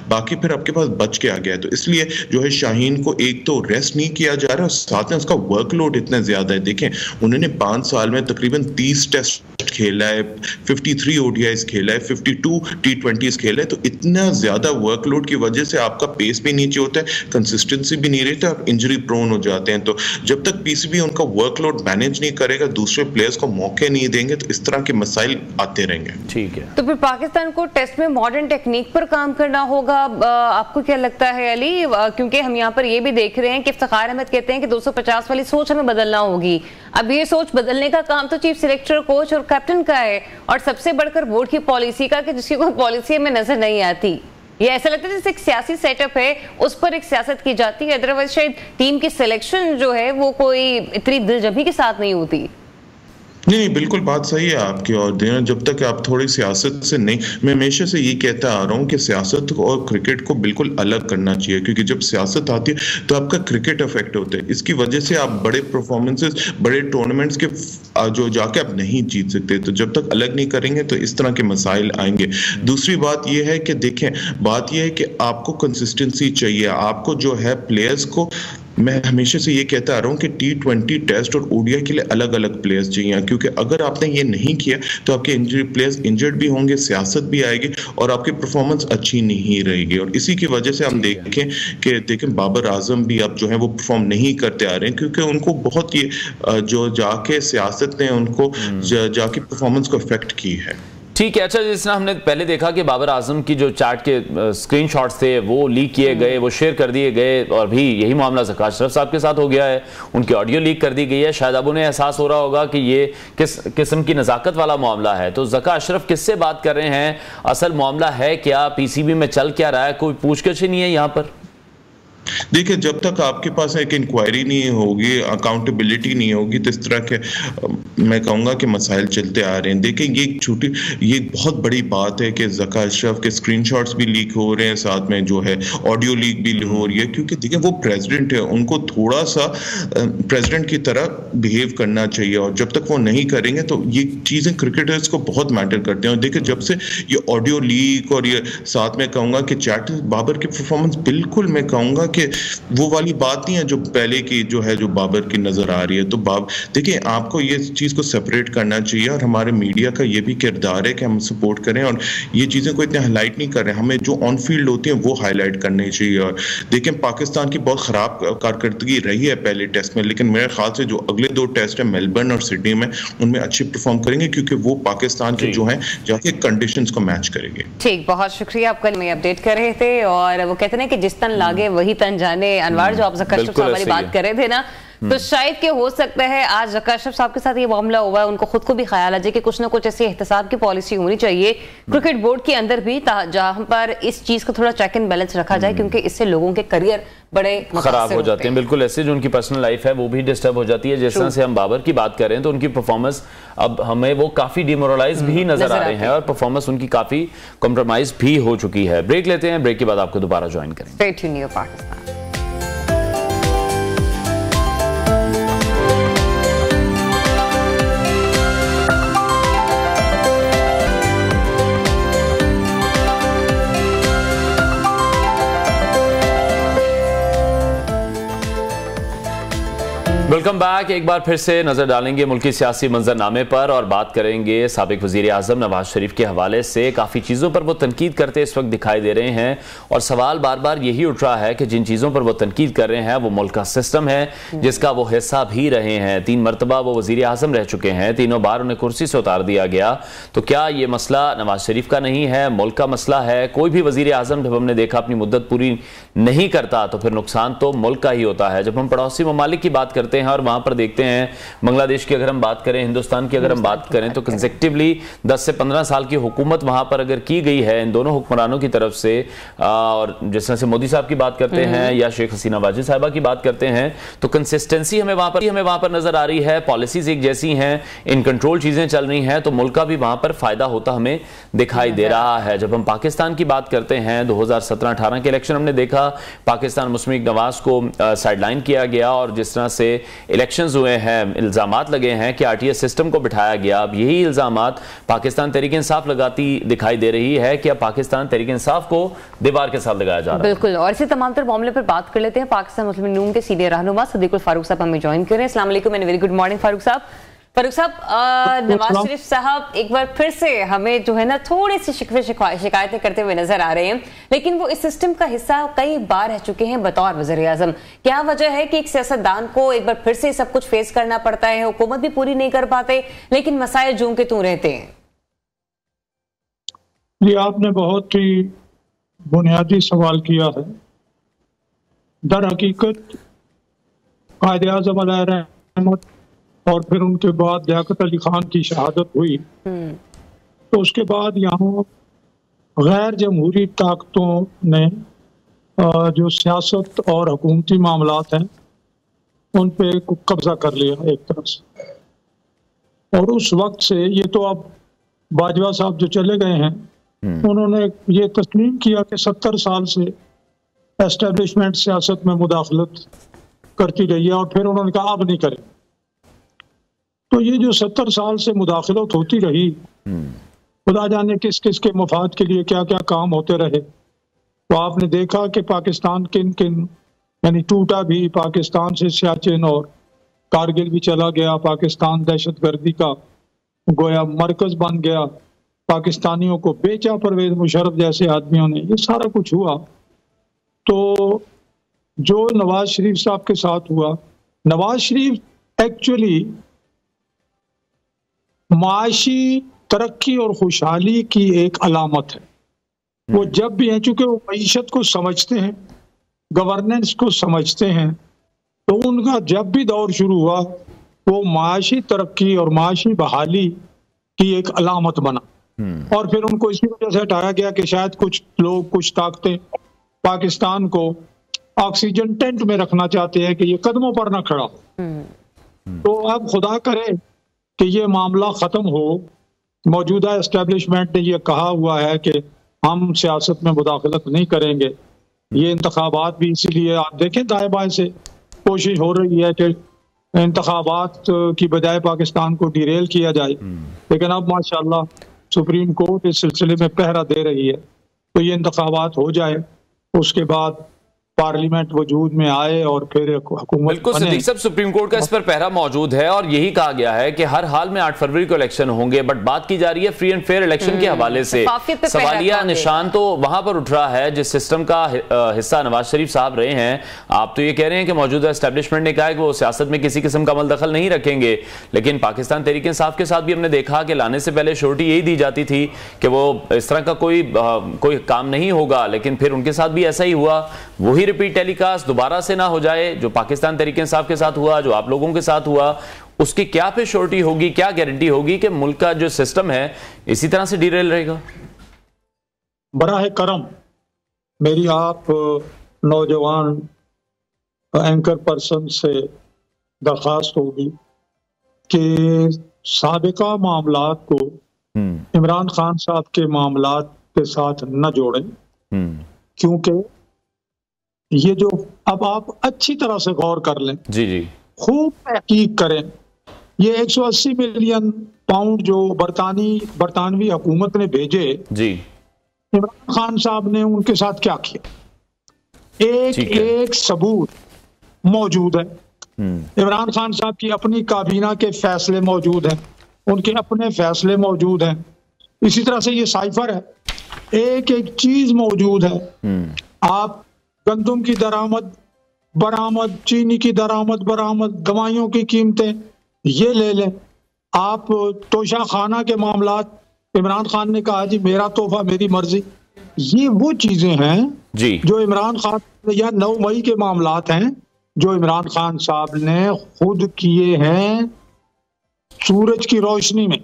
D: बाकी फिर आपके पास बच के आ गया। तो इसलिए जो है शाहीन को एक तो रेस्ट नहीं किया जा रहा है और साथ में उसका वर्कलोड इतना ज्यादा है। देखें, उन्होंने 5 साल में तकरीबन 30 टेस्ट खेला है, 53 ODIs खेला है, 52 T20s खेला है। तो इतना ज्यादा वर्कलोड की वजह से आपका पेस भी नीचे होता है, कंसिस्टेंसी भी नहीं रहती, आप इंजरी प्रोन हो जाते हैं। तो जब तक पीसीबी उनका वर्कलोड मैनेज नहीं करेगा, दूसरे प्लेयर्स को मौके नहीं देंगे, तो इस तरह के मसाइल आते रहेंगे।
B: ठीक है,
A: तो फिर पाकिस्तान को टेस्ट में मॉडर्न टेक्निक पर काम करना होगा। आपको क्या लगता है अली? क्योंकि हम यहाँ पर ये भी देख रहे हैं कि इफ्तिखार अहमद कहते हैं कि 250 वाली सोच हमें बदलना होगी। अब ये सोच बदलने का काम तो चीफ सिलेक्टर, कोच और कैप्टन का है, और सबसे बढ़कर बोर्ड की पॉलिसी का, कि जिसकी कोई पॉलिसी हमें नजर नहीं आती। ये ऐसा लगता है जैसे एक सियासी सेटअप है, उस पर एक सियासत की जाती है। अदरवाइज शायद टीम की सिलेक्शन जो है वो कोई इतनी दिलजमी के साथ नहीं होती।
D: नहीं, बिल्कुल बात सही है आपकी। और जब तक आप थोड़ी सियासत से नहीं, मैं हमेशा से ये कहता आ रहा हूँ कि सियासत और क्रिकेट को बिल्कुल अलग करना चाहिए, क्योंकि जब सियासत आती है तो आपका क्रिकेट अफेक्ट होता है। इसकी वजह से आप बड़े परफॉर्मेंसेस, बड़े टूर्नामेंट्स के जो जाके आप नहीं जीत सकते। तो जब तक अलग नहीं करेंगे तो इस तरह के मसाइल आएंगे। दूसरी बात यह है कि देखें, बात यह है कि आपको कंसिस्टेंसी चाहिए। आपको जो है प्लेयर्स को मैं हमेशा से ये कहता आ रहा हूँ कि T20 टेस्ट और ओडीआई के लिए अलग अलग प्लेयर्स चाहिए, क्योंकि अगर आपने ये नहीं किया तो आपके प्लेयर्स इंजर्ड भी होंगे, सियासत भी आएगी और आपकी परफॉर्मेंस अच्छी नहीं रहेगी। और इसी की वजह से हम देखें बाबर आजम भी अब जो है वो परफॉर्म नहीं करते आ रहे हैं, क्योंकि उनको बहुत ये जो जाके सियासत ने उनको जाके परफॉर्मेंस को अफेक्ट की है।
B: ठीक है। अच्छा, जिस तरह हमने पहले देखा कि बाबर आजम की जो चैट के स्क्रीनशॉट्स थे वो लीक किए गए, वो शेयर कर दिए गए, और भी यही मामला ज़का अशरफ साहब के साथ हो गया है, उनकी ऑडियो लीक कर दी गई है। शायद अब उन्हें एहसास हो रहा होगा कि ये किस किस्म की नज़ाकत वाला मामला है। तो ज़का अशरफ किससे बात कर रहे हैं, असल मामला है क्या, पीसीबी में चल क्या रहा है, कोई पूछगिछ ही नहीं है यहाँ पर?
D: देखिए, जब तक आपके पास एक इंक्वायरी नहीं होगी, अकाउंटेबिलिटी नहीं होगी, तो इस तरह के मैं कहूँगा कि मसाइल चलते आ रहे हैं। देखिए, ये बहुत बड़ी बात है कि ज़का अशरफ के स्क्रीनशॉट्स भी लीक हो रहे हैं, साथ में जो है ऑडियो लीक भी हो रही है, क्योंकि देखिए वो प्रेसिडेंट है, उनको थोड़ा सा प्रेसिडेंट की तरह बिहेव करना चाहिए, और जब तक वो नहीं करेंगे तो ये चीज़ें क्रिकेटर्स को बहुत मैटर करते हैं। और देखिए, जब से ये ऑडियो लीक और ये साथ में कहूँगा कि चैट, बाबर की परफॉर्मेंस बिल्कुल मैं कहूँगा कि वो वाली बात नहीं है जो पहले की जो है जो बाबर की नजर आ रही है। तो देखिए, आपको ये चीज को सेपरेट करना चाहिए, और हमारे मीडिया का ये भी किरदार है कि हम सपोर्ट करें और ये चीजें को इतने हाईलाइट नहीं कर रहे हैं। हमें जो ऑन फील्ड होती है वो हाईलाइट करनी चाहिए। और देखिए, पाकिस्तान की बहुत खराब कारकर्दगी रही है पहले टेस्ट में, लेकिन मेरे ख्याल से जो अगले 2 टेस्ट है मेलबर्न और सिडनी में, उनमें अच्छी परफॉर्म करेंगे, क्योंकि वो पाकिस्तान के जो है जाके कंडीशंस को मैच करेंगे।
A: ठीक, बहुत शुक्रिया, आप कल में अपडेट कर रहे थे। और वो कहते हैं कि जिस तन लागे वही तन जाने। अनवर, जो आप ज़का अशरफ साहब वाली बात कर रहे थे ना, तो शायद कि हो सकता है आज ज़का अशरफ साहब के साथ ये मामला हुआ है, उनको खुद को भी ख्याल आ जाए कि कुछ ना कुछ ऐसी एहतसाब की पॉलिसी होनी चाहिए क्रिकेट बोर्ड के अंदर भी, जहां पर इस चीज का थोड़ा चेक एंड बैलेंस रखा जाए, क्योंकि इससे लोगों के करियर बड़े
B: खराब हो जाते हैं। बिल्कुल ऐसे, जो उनकी पर्सनल लाइफ है वो भी डिस्टर्ब हो जाती है। जिस तरह से हम बाबर की बात कर रहे हैं, तो उनकी परफॉर्मेंस अब हमें वो काफी डिमोरलाइज भी नजर आ रहे हैं, और परफॉर्मेंस उनकी काफी कॉम्प्रोमाइज भी हो चुकी है। ब्रेक लेते हैं, ब्रेक के बाद आपको दोबारा ज्वाइन करेंगे।
A: Stay tuned new Pakistan.
B: Welcome back. एक बार फिर से नजर डालेंगे मुल्की सियासी मंजरनामे पर, और बात करेंगे साबिक वजीर आजम नवाज शरीफ के हवाले से। काफ़ी चीज़ों पर वो तनकीद करते इस वक्त दिखाई दे रहे हैं, और सवाल बार बार यही उठ रहा है कि जिन चीज़ों पर वो तनकीद कर रहे हैं वो मुल्क का सिस्टम है, जिसका वो हिस्सा भी रहे हैं। 3 मरतबा वो वजीर आजम रह चुके हैं, तीनों बार उन्हें कुर्सी से उतार दिया गया। तो क्या ये मसला नवाज शरीफ का नहीं है, मुल्क का मसला है? कोई भी वजीर आजम जब हमने देखा अपनी मुद्दत पूरी नहीं करता तो फिर नुकसान तो मुल्क का ही होता है। जब हम पड़ोसी ममालिक की बात करते हैं और वहां पर देखते हैं, बांग्लादेश की अगर हम बात करें, हिंदुस्तान की अगर हम बात करें, तो कंसेक्टिवली 10 से 15 साल की हुकूमत वहां पर अगर की गई है इन दोनों हुक्मरानों की तरफ से, और जिस तरह से मोदी साहब की बात करते हैं या शेख हसीना वाजिद साहिबा की बात करते हैं, तो कंसिस्टेंसी हमें वहां पर नजर आ रही है। पॉलिसीज एक जैसी हैं, इन कंट्रोल चीजें चल रही हैं, तो मुल्क का भी वहां पर फायदा होता हमें दिखाई दे रहा है। जब हम पाकिस्तान की बात करते हैं, 2017-18 के इलेक्शन हमने देखा, पाकिस्तान मुस्लिम लीग नवाज को साइडलाइन किया गया, और जिस तरह से इलेक्शंस हुए हैं, इल्जामात लगे हैं कि आरटीएस सिस्टम को बिठाया गया। अब यही इल्जामात पाकिस्तान तहरीक इंसाफ लगाती दिखाई दे रही है कि अब पाकिस्तान तहरीक इंसाफ को दीवार के साथ लगाया जा रहा है।
A: बिल्कुल, और इसी तमाम तर मामले पर बात कर लेते हैं। पाकिस्तान मुस्लिम लीग नून के सीनियर रहनुमा सदीकुल फारूक साहब हमें ज्वाइन करें। अस्सलाम वालेकुम and very good morning Farooq साहब। नवाज शरीफ साहब एक बार फिर से हमें जो है ना थोड़ी सी शिकायतें करते हुए नजर आ रहे हैं, लेकिन वो इस सिस्टम का हिस्सा कई बार रह चुके हैं बतौर वज़ीर आज़म। क्या वजह है कि एक सियासतदान को एक बार फिर से सब कुछ फेस करना पड़ता है? हुकूमत भी पूरी नहीं कर पाते, लेकिन मसाइल जूं के तूं रहते हैं।
E: ये आपने बहुत ही बुनियादी सवाल किया है। दर हकीकत कायदे आज़म अलैहि रहमत और फिर उनके बाद लियाकत अली खान की शहादत हुई, तो उसके बाद यहाँ गैर जमहूरी ताकतों ने जो सियासत और हुकूमती मामलात हैं उन पे कब्जा कर लिया एक तरह से। और उस वक्त से ये तो अब बाजवा साहब जो चले गए हैं, उन्होंने ये तस्लीम किया कि 70 साल से एस्टेब्लिशमेंट सियासत में मुदाखलत करती रही है, और फिर उन्होंने कहा अब नहीं करें। तो ये जो 70 साल से मुदाखलत होती रही, खुदा जाने किस किस के मफाद के लिए क्या क्या काम होते रहे। तो आपने देखा कि पाकिस्तान किन किन यानी टूटा भी पाकिस्तान से सियाचिन और कारगिल भी चला गया, पाकिस्तान दहशतगर्दी का गोया मरकज बन गया, पाकिस्तानियों को बेचा परवेज मुशर्रफ जैसे आदमियों ने, ये सारा कुछ हुआ। तो जो नवाज शरीफ साहब के साथ हुआ, नवाज शरीफ एक्चुअली माशी तरक्की और खुशहाली की एक अलामत है। वो जब भी है, चूंकि वो मईशत को समझते हैं, गवर्नेंस को समझते हैं, तो उनका जब भी दौर शुरू हुआ वो माशी तरक्की और माशी बहाली की एक अलामत बना। और फिर उनको इसी वजह से हटाया गया कि शायद कुछ लोग, कुछ ताकतें पाकिस्तान को ऑक्सीजन टेंट में रखना चाहते हैं कि ये कदमों पर ना खड़ा हो। तो अब खुदा करे कि ये मामला खत्म हो। मौजूदा एस्टेब्लिशमेंट ने ये कहा हुआ है कि हम सियासत में मुदाखलत नहीं करेंगे। ये इंतखाबात भी इसीलिए आप देखें दाएं बाएं से कोशिश हो रही है कि इंतखाबात की बजाय पाकिस्तान को डिरेल किया जाए, लेकिन अब माशाल्लाह सुप्रीम कोर्ट इस सिलसिले में पहरा दे रही है। तो ये इंतखाबात हो जाए, उसके बाद पार्लियामेंट वजूद में आए और फिर हुकूमत।
B: बिल्कुल सिद्दीक साहब, सुप्रीम कोर्ट का इस पर पहरा मौजूद है और यही कहा गया है कि हर हाल में 8 फरवरी को इलेक्शन होंगे, बट बात की जा रही है फ्री एंड फेयर इलेक्शन के हवाले से। सवालिया निशान तो वहां पर उठ रहा है जिस सिस्टम का हिस्सा नवाज शरीफ साहब रहे हैं। आप तो ये कह रहे हैं कि मौजूदा एस्टेब्लिशमेंट ने कहा है कि वो सियासत में किसी किस्म का दखल नहीं रखेंगे, लेकिन पाकिस्तान तहरीक इंसाफ के साथ भी हमने देखा कि लाने से पहले श्योरिटी यही दी जाती थी कि वो इस तरह का कोई काम नहीं होगा, लेकिन फिर उनके साथ भी ऐसा ही हुआ। वही रिपीट टेलीकास्ट दोबारा से ना हो जाए जो पाकिस्तान तहरीक इंसाफ के साथ हुआ, जो आप लोगों के साथ हुआ, उसकी क्या फिर श्योरिटी होगी, क्या गारंटी होगी कि मुल्क का जो सिस्टम है इसी तरह से डिरेल रहेगा?
E: बराह करम मेरी आप नौजवान एंकर पर्सन से दरखास्त होगी कि साबिका मामलात को इमरान खान साहब के मामलात के साथ न जोड़ें, क्योंकि ये जो अब आप अच्छी तरह से गौर कर लें, जी जी, खूब तहकीक करें। ये 180 मिलियन पाउंड जो बरतानवी हुकूमत ने भेजे, जी, इमरान खान साहब ने उनके साथ क्या किया, एक सबूत मौजूद है। इमरान खान साहब की अपनी काबीना के फैसले मौजूद हैं, उनके अपने फैसले मौजूद हैं। इसी तरह से ये साइफर है, एक चीज मौजूद है। आप गंदम की दरामद बरामद, चीनी की दरामद बरामद, दवाइयों की कीमतें ये ले लें। आप तोशा खाना के मामलात, इमरान खान ने कहा जी मेरा तोहफा मेरी मर्जी, ये वो चीजें हैं जी जो इमरान खान, या 9 मई के मामलात हैं जो इमरान खान साहब ने खुद किए हैं सूरज की रोशनी में।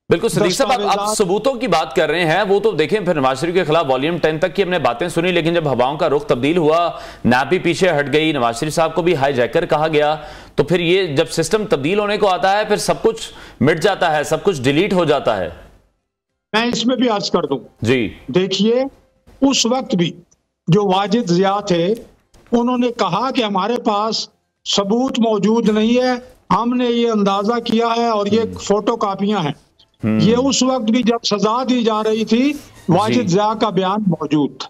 B: बिल्कुल सिद्दीक साहब, आप सबूतों की बात कर रहे हैं, वो तो देखें फिर नवाज शरीफ के खिलाफ वॉल्यूम 10 तक की हमने बातें सुनी, लेकिन जब हवाओं का रुख तब्दील हुआ, नाप भी पीछे हट गई, नवाज शरीफ साहब को भी हाईजैकर कहा गया, तो फिर ये जब सिस्टम तब्दील होने को आता है फिर सब कुछ मिट जाता है, सब कुछ डिलीट हो जाता है।
E: मैं इसमें भी अर्ज कर दूं जी, देखिए उस वक्त भी जो वाजिद जिया थे उन्होंने कहा कि हमारे पास सबूत मौजूद नहीं है, हमने ये अंदाजा किया है और ये फोटो कापियां हैं। ये उस वक्त भी जब सजा दी जा रही थी वाजिद जिया का बयान मौजूद था।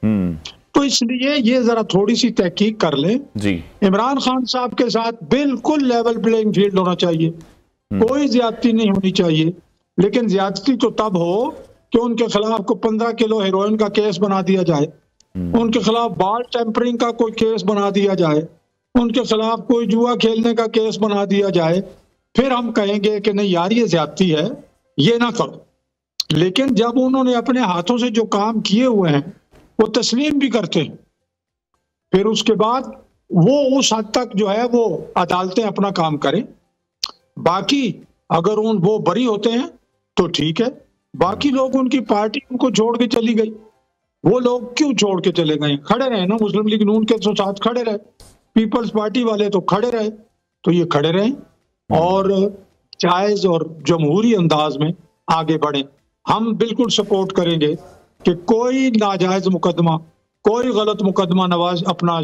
E: तो इसलिए ये जरा थोड़ी सी तहकीक कर ले जी। इमरान खान साहब के साथ बिल्कुल लेवल प्लेइंग फील्ड होना चाहिए, कोई ज्यादती नहीं होनी चाहिए, लेकिन ज्यादती तो तब हो कि उनके खिलाफ को 15 किलो हेरोइन का केस बना दिया जाए, उनके खिलाफ बाल टेम्परिंग का कोई केस बना दिया जाए, उनके खिलाफ कोई जुआ खेलने का केस बना दिया जाए, फिर हम कहेंगे कि नहीं यार ये ज्यादती है, ये ना करो। लेकिन जब उन्होंने अपने हाथों से जो काम किए हुए हैं वो तस्लीम भी करते हैं, फिर उसके बाद वो उस हद तक जो है वो अदालतें अपना काम करें। बाकी अगर वो बरी होते हैं तो ठीक है, बाकी लोग, उनकी पार्टी उनको छोड़ के चली गई, वो लोग क्यों छोड़ के चले गए? खड़े रहे ना, मुस्लिम लीग नून के साथ खड़े रहे, पीपल्स पार्टी वाले तो खड़े रहे, तो ये खड़े रहे और जायज और जमहूरी अंदाज में आगे बढ़े। हम बिल्कुल सपोर्ट करेंगे कि कोई नाजायज मुकदमा, कोई गलत मुकदमा नवाज अपना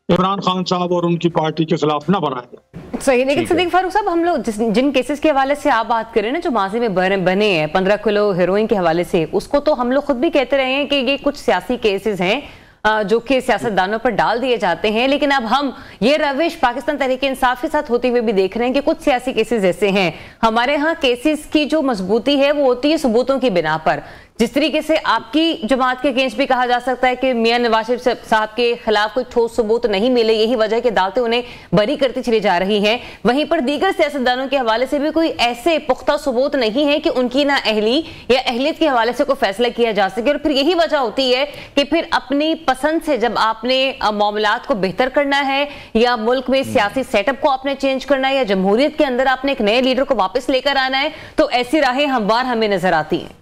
E: इमरान खान साहब और उनकी पार्टी के खिलाफ न बनाया जाए।
A: सही, लेकिन सिद्दीक फारूक साहब, हम लोग जिन केसेस के हवाले से आप बात करें ना, जो माजी में बने हैं 15 किलो हेरोइन के हवाले से, उसको तो हम लोग खुद भी कहते रहे हैं कि ये कुछ सियासी केसेस हैं जो कि सियासतदानों पर डाल दिए जाते हैं। लेकिन अब हम ये रविश पाकिस्तान तहरीक इंसाफ के साथ होते हुए भी देख रहे हैं कि कुछ सियासी केसेस ऐसे हैं, हमारे यहाँ केसेस की जो मजबूती है वो होती है सबूतों की बिना पर। जिस तरीके से आपकी जमात के अगेंस्ट भी कहा जा सकता है कि मियां नवाज शरीफ साहब के खिलाफ कोई ठोस सबूत नहीं मिले, यही वजह कि अदालतें उन्हें बरी करती चली जा रही हैं, वहीं पर दीगर सियासतदानों के हवाले से भी कोई ऐसे पुख्ता सबूत नहीं है कि उनकी ना अहली या अहलियत के हवाले से कोई फैसला किया जा सके। और फिर यही वजह होती है कि फिर अपनी पसंद से जब आपने मामलात को बेहतर करना है या मुल्क में सियासी सेटअप को आपने चेंज करना है या जमहूरियत के अंदर आपने एक नए लीडर को वापस लेकर आना है, तो ऐसी राहें हमवार हमें नजर आती हैं।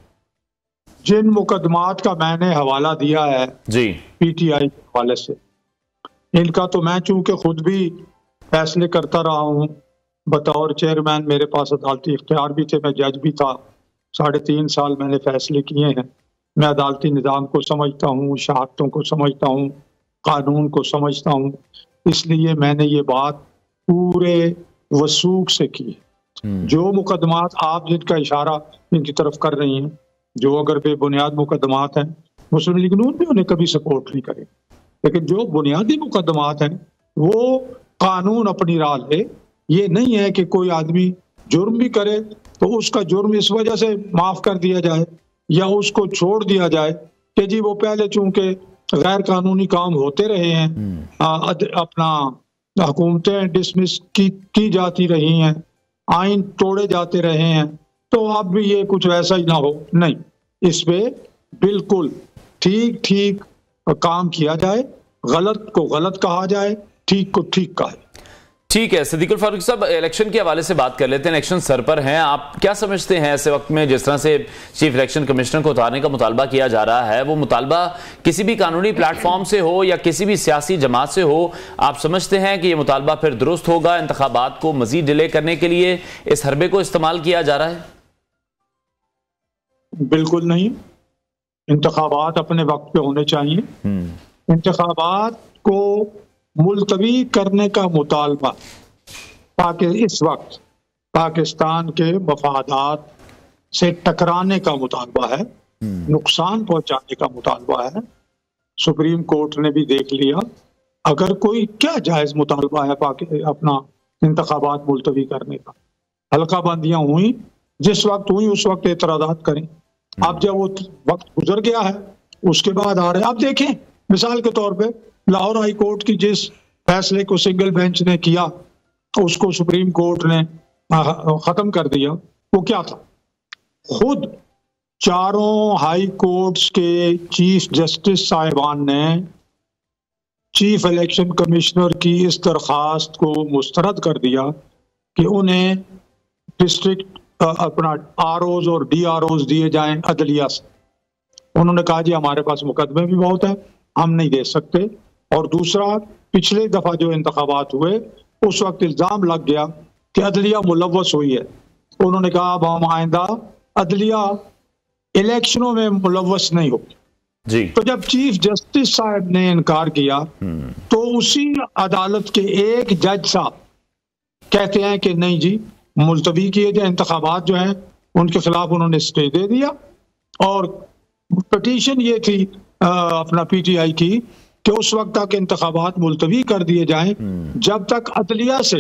E: जिन मुकदमात का मैंने हवाला दिया है
B: जी
E: पीटीआई के हवाले से, इनका तो मैं चूंकि खुद भी फैसले करता रहा हूँ, बतौर चेयरमैन मेरे पास अदालती इख्तियार भी थे, मैं जज भी था, 3.5 साल मैंने फैसले किए हैं। मैं अदालती निज़ाम को समझता हूँ, शहादतों को समझता हूँ, कानून को समझता हूँ, इसलिए मैंने ये बात पूरे वसूख से की। जो मुकदमात आप जिनका इशारा इनकी तरफ कर रही हैं, जो अगर बेबुनियाद मुकदमात हैं, मुस्लिम लीग नून भी उन्हें कभी सपोर्ट नहीं करे, लेकिन जो बुनियादी मुकदमात हैं वो कानून अपनी राह ले। ये नहीं है कि कोई आदमी जुर्म भी करे तो उसका जुर्म इस वजह से माफ कर दिया जाए या उसको छोड़ दिया जाए कि जी वो पहले चूंकि गैर कानूनी काम होते रहे हैं, अपना हुकूमतें डिसमिस की जाती रही हैं, आइन तोड़े जाते रहे हैं, तो अब भी ये कुछ वैसा ही ना हो। नहीं, इस पे बिल्कुल ठीक काम किया जाए, गलत को गलत कहा जाए, ठीक को ठीक कहा।
B: ठीक है सिद्दीकुल फारूक साहब, इलेक्शन के हवाले से बात कर लेते हैं। इलेक्शन सर पर हैं, आप क्या समझते हैं ऐसे वक्त में जिस तरह से चीफ इलेक्शन कमिश्नर को उतारने का मुतालबा किया जा रहा है, वो मुतालबा किसी भी कानूनी प्लेटफॉर्म से हो या किसी भी सियासी जमात से हो, आप समझते हैं कि ये मुतालबा फिर दुरुस्त होगा? इंतखाबात को मजीद डिले करने के लिए इस हरबे को इस्तेमाल किया जा रहा है?
E: बिल्कुल नहीं, इंतखाबात अपने वक्त पे होने चाहिए। इंतखाबात को मुलतवी करने का मुतालबा ताकि इस वक्त पाकिस्तान के मफादात से टकराने का मुतालबा है, नुकसान पहुंचाने का मुतालबा है। सुप्रीम कोर्ट ने भी देख लिया, अगर कोई क्या जायज मुतालबा है अपना इंतखाबात मुलतवी करने का। हल्का बंदियां हुई, जिस वक्त हुई उस वक्त एतराज़ात करें। अब जब वो वक्त गुजर गया है उसके बाद आ रहे हैं। आप देखें मिसाल के तौर पे लाहौर हाई कोर्ट की जिस फैसले को सिंगल बेंच ने किया उसको सुप्रीम कोर्ट ने खत्म कर दिया। वो क्या था? खुद चारों हाई कोर्ट्स के चीफ जस्टिस साहिबान ने चीफ इलेक्शन कमिश्नर की इस दरखास्त को मुस्तरद कर दिया कि उन्हें डिस्ट्रिक्ट अपना आरओज और डीआरओज दिए जाएं अदलिया से। उन्होंने कहा जी हमारे पास मुकदमे भी बहुत है, हम नहीं दे सकते। और दूसरा, पिछले दफा जो इंतखाबात हुए उस वक्त इल्जाम लग गया कि अदलिया मुलव्वस हुई है। उन्होंने कहा अब हम आइंदा अदलिया इलेक्शनों में मुलव्वस नहीं होगी
B: जी।
E: तो जब चीफ जस्टिस साहब ने इनकार किया तो उसी अदालत के एक जज साहब कहते हैं कि नहीं जी, मुलतवी किए जाए इंतखाबात जो हैं उनके खिलाफ उन्होंने स्टे दे दिया। और पिटीशन ये थी अपना पीटीआई की कि उस वक्त तक इंतखाबात मुलतवी कर दिए जाएं जब तक अदलिया से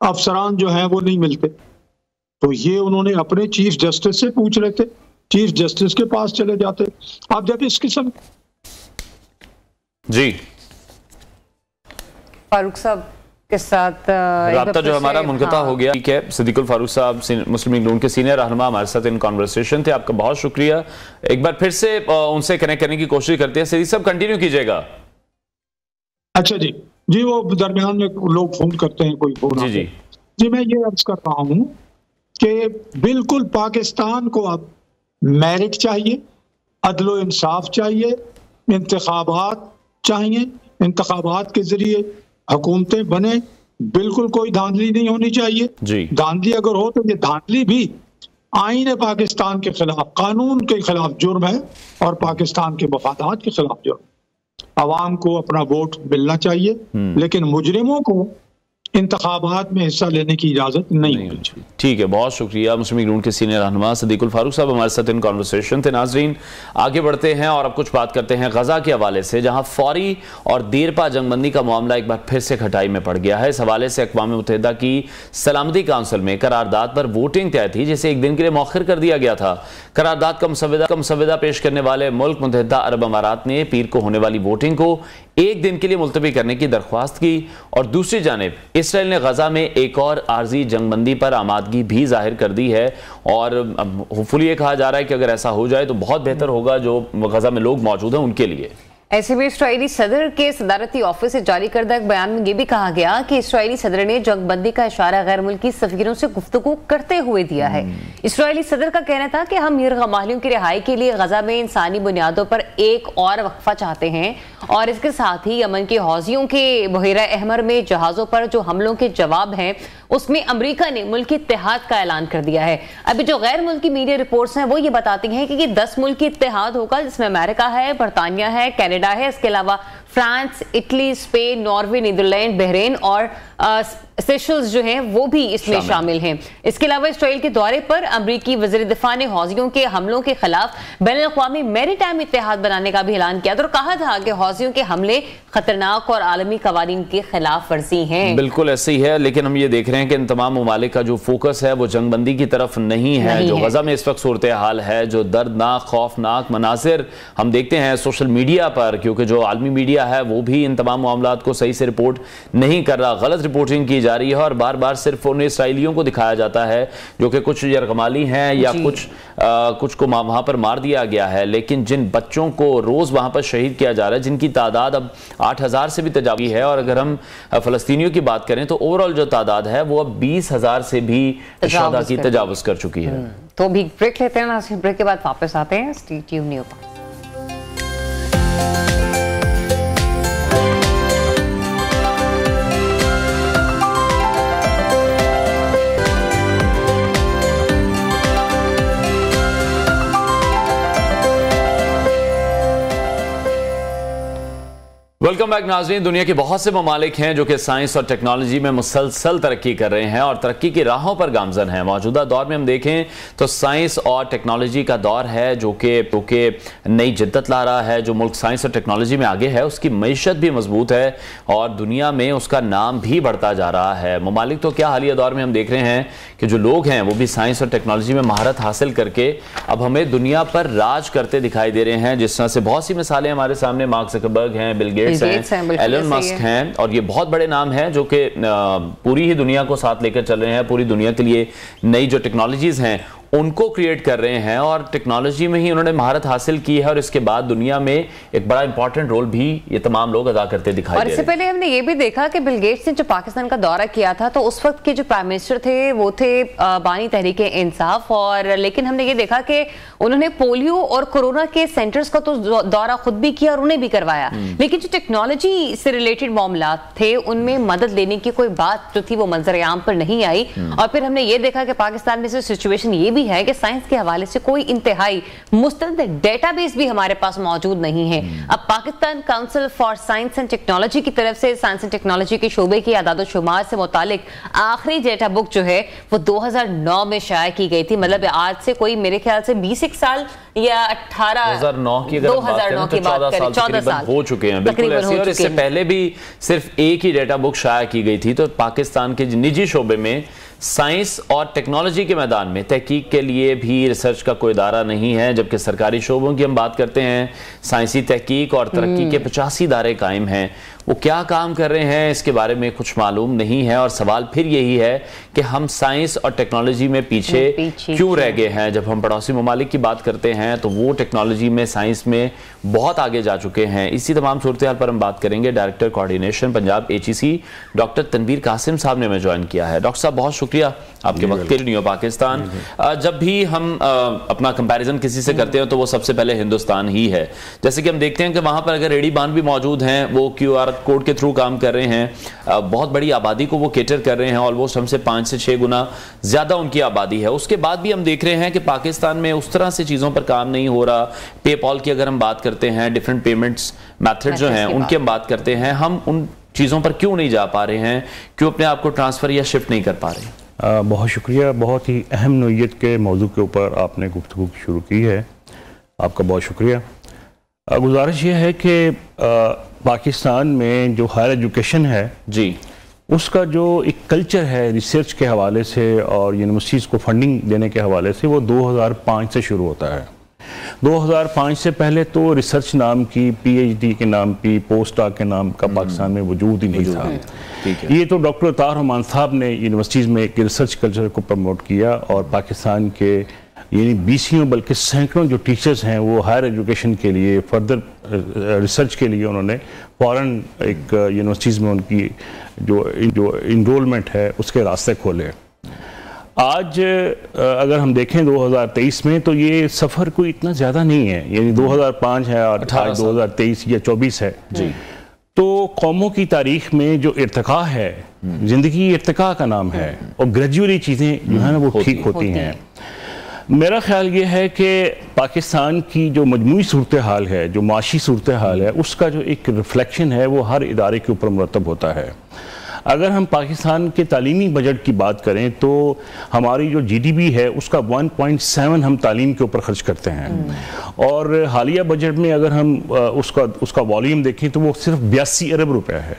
E: अफसरान जो हैं वो नहीं मिलते। तो ये उन्होंने अपने चीफ जस्टिस से पूछ लेते, चीफ जस्टिस के पास चले जाते। आप जब इस किस्म
B: जी
A: फारूक साहब के साथ
B: राब्ता जो हमारा मुनक़ता हो गया। ठीक है, सिद्दीकुल फारूक साहब मुस्लिम लीग नून के सीनियर रहनुमा हमारे साथ इन कॉन्वर्सेशन थे, आपका बहुत शुक्रिया। एक बार फिर से उनसे कनेक्ट करने की कोशिश करते हैं। सिद्दीक साहब कंटिन्यू कीजिएगा।
E: अच्छा जी जी, वो दरमियान में लोग फोन करते हैं, कोई फोन
B: जी
E: जी मैं ये अर्ज कर रहा हूँ कि बिल्कुल पाकिस्तान को अब मेरिट चाहिए, अदलो इंसाफ चाहिए, इंतखाबात चाहिए, इंतखाबात के जरिए हुकूमतें बने, बिल्कुल कोई धांधली नहीं होनी चाहिए
B: जी।
E: धांधली अगर हो तो ये धांधली भी आईन पाकिस्तान के खिलाफ, कानून के खिलाफ जुर्म है और पाकिस्तान के मफादात के खिलाफ जुर्म। अवाम को अपना वोट मिलना चाहिए, लेकिन मुजरिमों को इंतखाबात में हिस्सा लेने की इजाजत नहीं होनी चाहिए।
B: ठीक है, बहुत शुक्रिया। मुस्लिम लीग नून के सीनियर रहनुमा सदीकुल फारूक साहब हमारे साथ इन कॉन्वर्सेशन थे। नाजरीन, आगे बढ़ते हैं और अब कुछ बात करते हैं गजा के हवाले से, जहां फौरी और देरपा जंगबंदी का मामला एक बार फिर से खटाई में पड़ गया है। इस हवाले से अक़वाम मुत्तहिदा की सलामती काउंसिल में करारदाद पर वोटिंग तय थी, जिसे एक दिन के लिए मौखर कर दिया गया था। करारदाद का मसवदा पेश करने वाले मुल्क मुत्तहिदा अरब अमारात ने पीर को होने वाली वोटिंग को एक दिन के लिए मुलतवी करने की दरख्वास्त की और दूसरी जानिब इसराइल ने गजा में एक और आर्जी जंगबंदी पर आमादगी भी जाहिर कर दी है। और होपफुली ये कहा जा रहा है कि अगर ऐसा हो जाए तो बहुत बेहतर होगा जो गजा में लोग मौजूद हैं उनके लिए।
A: ऐसे में इस्राएली सदर के सदारती ऑफिस से जारी करदा एक बयान में यह भी कहा गया कि इस्राएली सदर ने जंगबंदी का इशारा गैर मुल्की सफीरों से गुफ्तगू करते हुए दिया है। इस्राएली सदर का कहना था कि हम मीर गमालियों की रिहाई के लिए गजा में इंसानी बुनियादों पर एक और वक्फा चाहते हैं और इसके साथ ही यमन के हौजियों के बहेरा अहमर में जहाजों पर जो हमलों के जवाब हैं उसमें अमेरिका ने मुल्की इत्तेहाद का ऐलान कर दिया है। अभी जो गैर मुल्की मीडिया रिपोर्ट्स हैं वो ये बताती हैं कि ये 10 मुल्की इत्तेहाद होगा, जिसमें अमेरिका है, बरतानिया है, कनाडा है, इसके अलावा France, Italy, Spain, Norway, Netherlands, Bahrain और सेशल्स जो हैं वो भी इसमें शामिल हैं। इसके अलावा इसराइल के दौरे पर अमरीकी वज़ीर दिफा ने हौजियों के हमलों के खिलाफ बैनुल-अक़वामी मैरीटाइम इत्तेहाद बनाने का भी ऐलान किया था और कहा था कि हौजियों के हमले खतरनाक और आलमी कवानीन के खिलाफ वर्जी हैं।
B: बिल्कुल ऐसे ही है, लेकिन हम ये देख रहे हैं कि इन तमाम ममालिक का जो फोकस है वो जंगबंदी की तरफ नहीं है। जो गजा में इस वक्त सूरत हाल है, जो दर्दनाक खौफनाक मनासिर हम देखते हैं सोशल मीडिया पर, क्योंकि जो आलमी मीडिया है वो भी इन तमाम मामलात को सही से रिपोर्ट नहीं कर रहा, गलत रिपोर्टिंग की जा रही है और बार बार सिर्फ उन इसराइलियों को दिखाया जाता है जो कि कुछ यरगमाली हैं या कुछ को वहां पर मार दिया गया है, लेकिन जिन बच्चों को रोज वहां पर शहीद किया जा रहा है, जिनकी तादाद अब 8000 से भी तजावी है और अगर हम फलस्तीनियों की बात करें तो ओवरऑल जो तादाद है वो अब 20,000 से भी ज़्यादा की तजावुज कर चुकी है।
A: तो भी ब्रेक लेते हैं ना, ब्रेक के बाद वापस आते हैं। Stay tuned.
B: वेलकम बैक नाज़रीन। दुनिया के बहुत से ममालिक हैं जो कि साइंस और टेक्नोलॉजी में मुसलसल तरक्की कर रहे हैं और तरक्की की राहों पर गामजन हैं। मौजूदा दौर में हम देखें तो साइंस और टेक्नोलॉजी का दौर है जो कि नई जिद्दत ला रहा है। जो मुल्क साइंस और टेक्नोलॉजी में आगे है उसकी मईशत भी मजबूत है और दुनिया में उसका नाम भी बढ़ता जा रहा है। ममालिक तो क्या हालिया दौर में हम देख रहे हैं कि जो लोग हैं वो भी साइंस और टेक्नोलॉजी में महारत हासिल करके अब हमें दुनिया पर राज करते दिखाई दे रहे हैं। जिस तरह से बहुत सी मिसालें हमारे सामने, मार्क ज़करबर्ग हैं, बिल गेट्स हैं, एलन मस्क हैं और ये बहुत बड़े नाम हैं जो कि पूरी ही दुनिया को साथ लेकर चल रहे हैं। पूरी दुनिया के लिए नई जो टेक्नोलॉजीज हैं उनको क्रिएट कर रहे हैं और टेक्नोलॉजी में ही उन्होंने महारत हासिल की है और इसके बाद दुनिया में एक बड़ा इंपॉर्टेंट रोल भी ये तमाम लोग अदा करते दिखाई दे रहे हैं।
A: और इससे पहले हमने ये भी देखा कि बिल गेट्स ने जो पाकिस्तान का दौरा किया था तो उस वक्त के जो प्राइम मिनिस्टर थे वो थे बानी तहरीक इंसाफ, और लेकिन हमने ये देखा कि उन्होंने पोलियो और कोरोना के सेंटर्स का तो दौरा खुद भी किया और उन्हें भी करवाया, लेकिन जो टेक्नोलॉजी से रिलेटेड मामला थे उनमें मदद लेने की कोई बात जो थी वो मंजर आम पर नहीं आई। और फिर हमने ये देखा कि पाकिस्तान में से सिचुएशन ये है कि साइंस के हवाले से कोई इंतहाई मुस्तंद डेटाबेस भी हमारे पास मौजूद नहीं है। अब Pakistan council for science and technology की तरफ से साइंस एंड टेक्नोलॉजी के शोबे की आदाद शुमार से मुतालिक आखिरी डेटा बुक जो है वो 2009 में शाया की गई थी। मतलब आज से कोई मेरे ख्याल से 20 साल या 2009
B: की बात करें 14 साल हो चुके हैं बिल्कुल ऐसे। और इससे पहले भी सिर्फ एक ही डेटा बुक शाया की गई थी। तो पाकिस्तान के निजी शोबे में साइंस और टेक्नोलॉजी के मैदान में तहकीक के लिए भी रिसर्च का कोई इदारा नहीं है, जबकि सरकारी शोबों की हम बात करते हैं साइंसी तहकीक और तरक्की के 85 इदारे कायम हैं। वो क्या काम कर रहे हैं इसके बारे में कुछ मालूम नहीं है और सवाल फिर यही है कि हम साइंस और टेक्नोलॉजी में पीछे क्यों रह गए हैं। जब हम पड़ोसी ममालिक की बात करते हैं तो वो टेक्नोलॉजी में, साइंस में बहुत आगे जा चुके हैं। इसी तमाम सूरत हाल पर हम बात करेंगे। Director coordination Punjab HEC doctor Tanveer Qasim sahab ने हमें ज्वाइन किया है। डॉक्टर साहब बहुत शुक्रिया आपके वक्त के लिए। न्यू पाकिस्तान जब भी हम अपना कंपैरिजन किसी से करते हैं तो वो सबसे पहले हिंदुस्तान ही है। जैसे कि हम देखते हैं कि वहां पर अगर रेडी बान भी मौजूद हैं, वो QR कोड के थ्रू काम कर रहे हैं, बहुत बड़ी आबादी को वो केटर कर रहे हैं। ऑलमोस्ट हमसे 5 से 6 गुना ज्यादा उनकी आबादी है। उसके बाद भी हम देख रहे हैं कि पाकिस्तान में उस तरह से चीजों पर काम नहीं हो रहा। पेपॉल की अगर हम बात करते हैं, डिफरेंट पेमेंट्स मेथड जो हैं उनकी हम बात करते हैं, हम उन चीज़ों पर क्यों नहीं जा पा रहे हैं, क्यों अपने आप को ट्रांसफ़र या शिफ्ट नहीं कर पा रहे?
F: बहुत शुक्रिया, बहुत ही अहम नोयत के मौजू के ऊपर आपने गुफ्तगू शुरू की है, आपका बहुत शुक्रिया। गुजारिश ये है कि पाकिस्तान में जो हायर एजुकेशन है जी, उसका जो एक कल्चर है रिसर्च के हवाले से और यूनिवर्सिटीज़ को फंडिंग देने के हवाले से, वो 2005 से शुरू होता है। 2005 से पहले तो रिसर्च नाम की, पीएचडी के नाम की, पोस्ट डॉक के नाम का पाकिस्तान में वजूद ही नहीं था। ये तो डॉक्टर अतार रहमान साहब ने यूनिवर्सिटीज़ में एक रिसर्च कल्चर को प्रमोट किया और पाकिस्तान के यानी बीसियों बल्कि सैकड़ों जो टीचर्स हैं वो हायर एजुकेशन के लिए, फर्दर रिसर्च के लिए उन्होंने फॉरेन एक यूनिवर्सिटीज़ में उनकी जो इनरोलमेंट है उसके रास्ते खोले। आज अगर हम देखें 2023 में तो ये सफ़र कोई इतना ज़्यादा नहीं है, यानी 2005 है और 2023 या 24 है जी। तो कौमों की तारीख में जो इर्तिका है, ज़िंदगी इर्तिका का नाम है और ग्रेजुअली चीज़ें जो है ना वो ठीक होती हैं। मेरा ख्याल ये है कि पाकिस्तान की जो मजमूई सूरत हाल है, जो माशी सूरत हाल है, उसका जो एक रिफ्लेक्शन है वो हर इदारे के ऊपर मुरतब होता है। अगर हम पाकिस्तान के तालीमी बजट की बात करें तो हमारी जो जीडीपी है उसका 1.7 हम तालीम के ऊपर खर्च करते हैं और हालिया बजट में अगर हम उसका वॉल्यूम देखें तो वो सिर्फ 82 अरब रुपए है।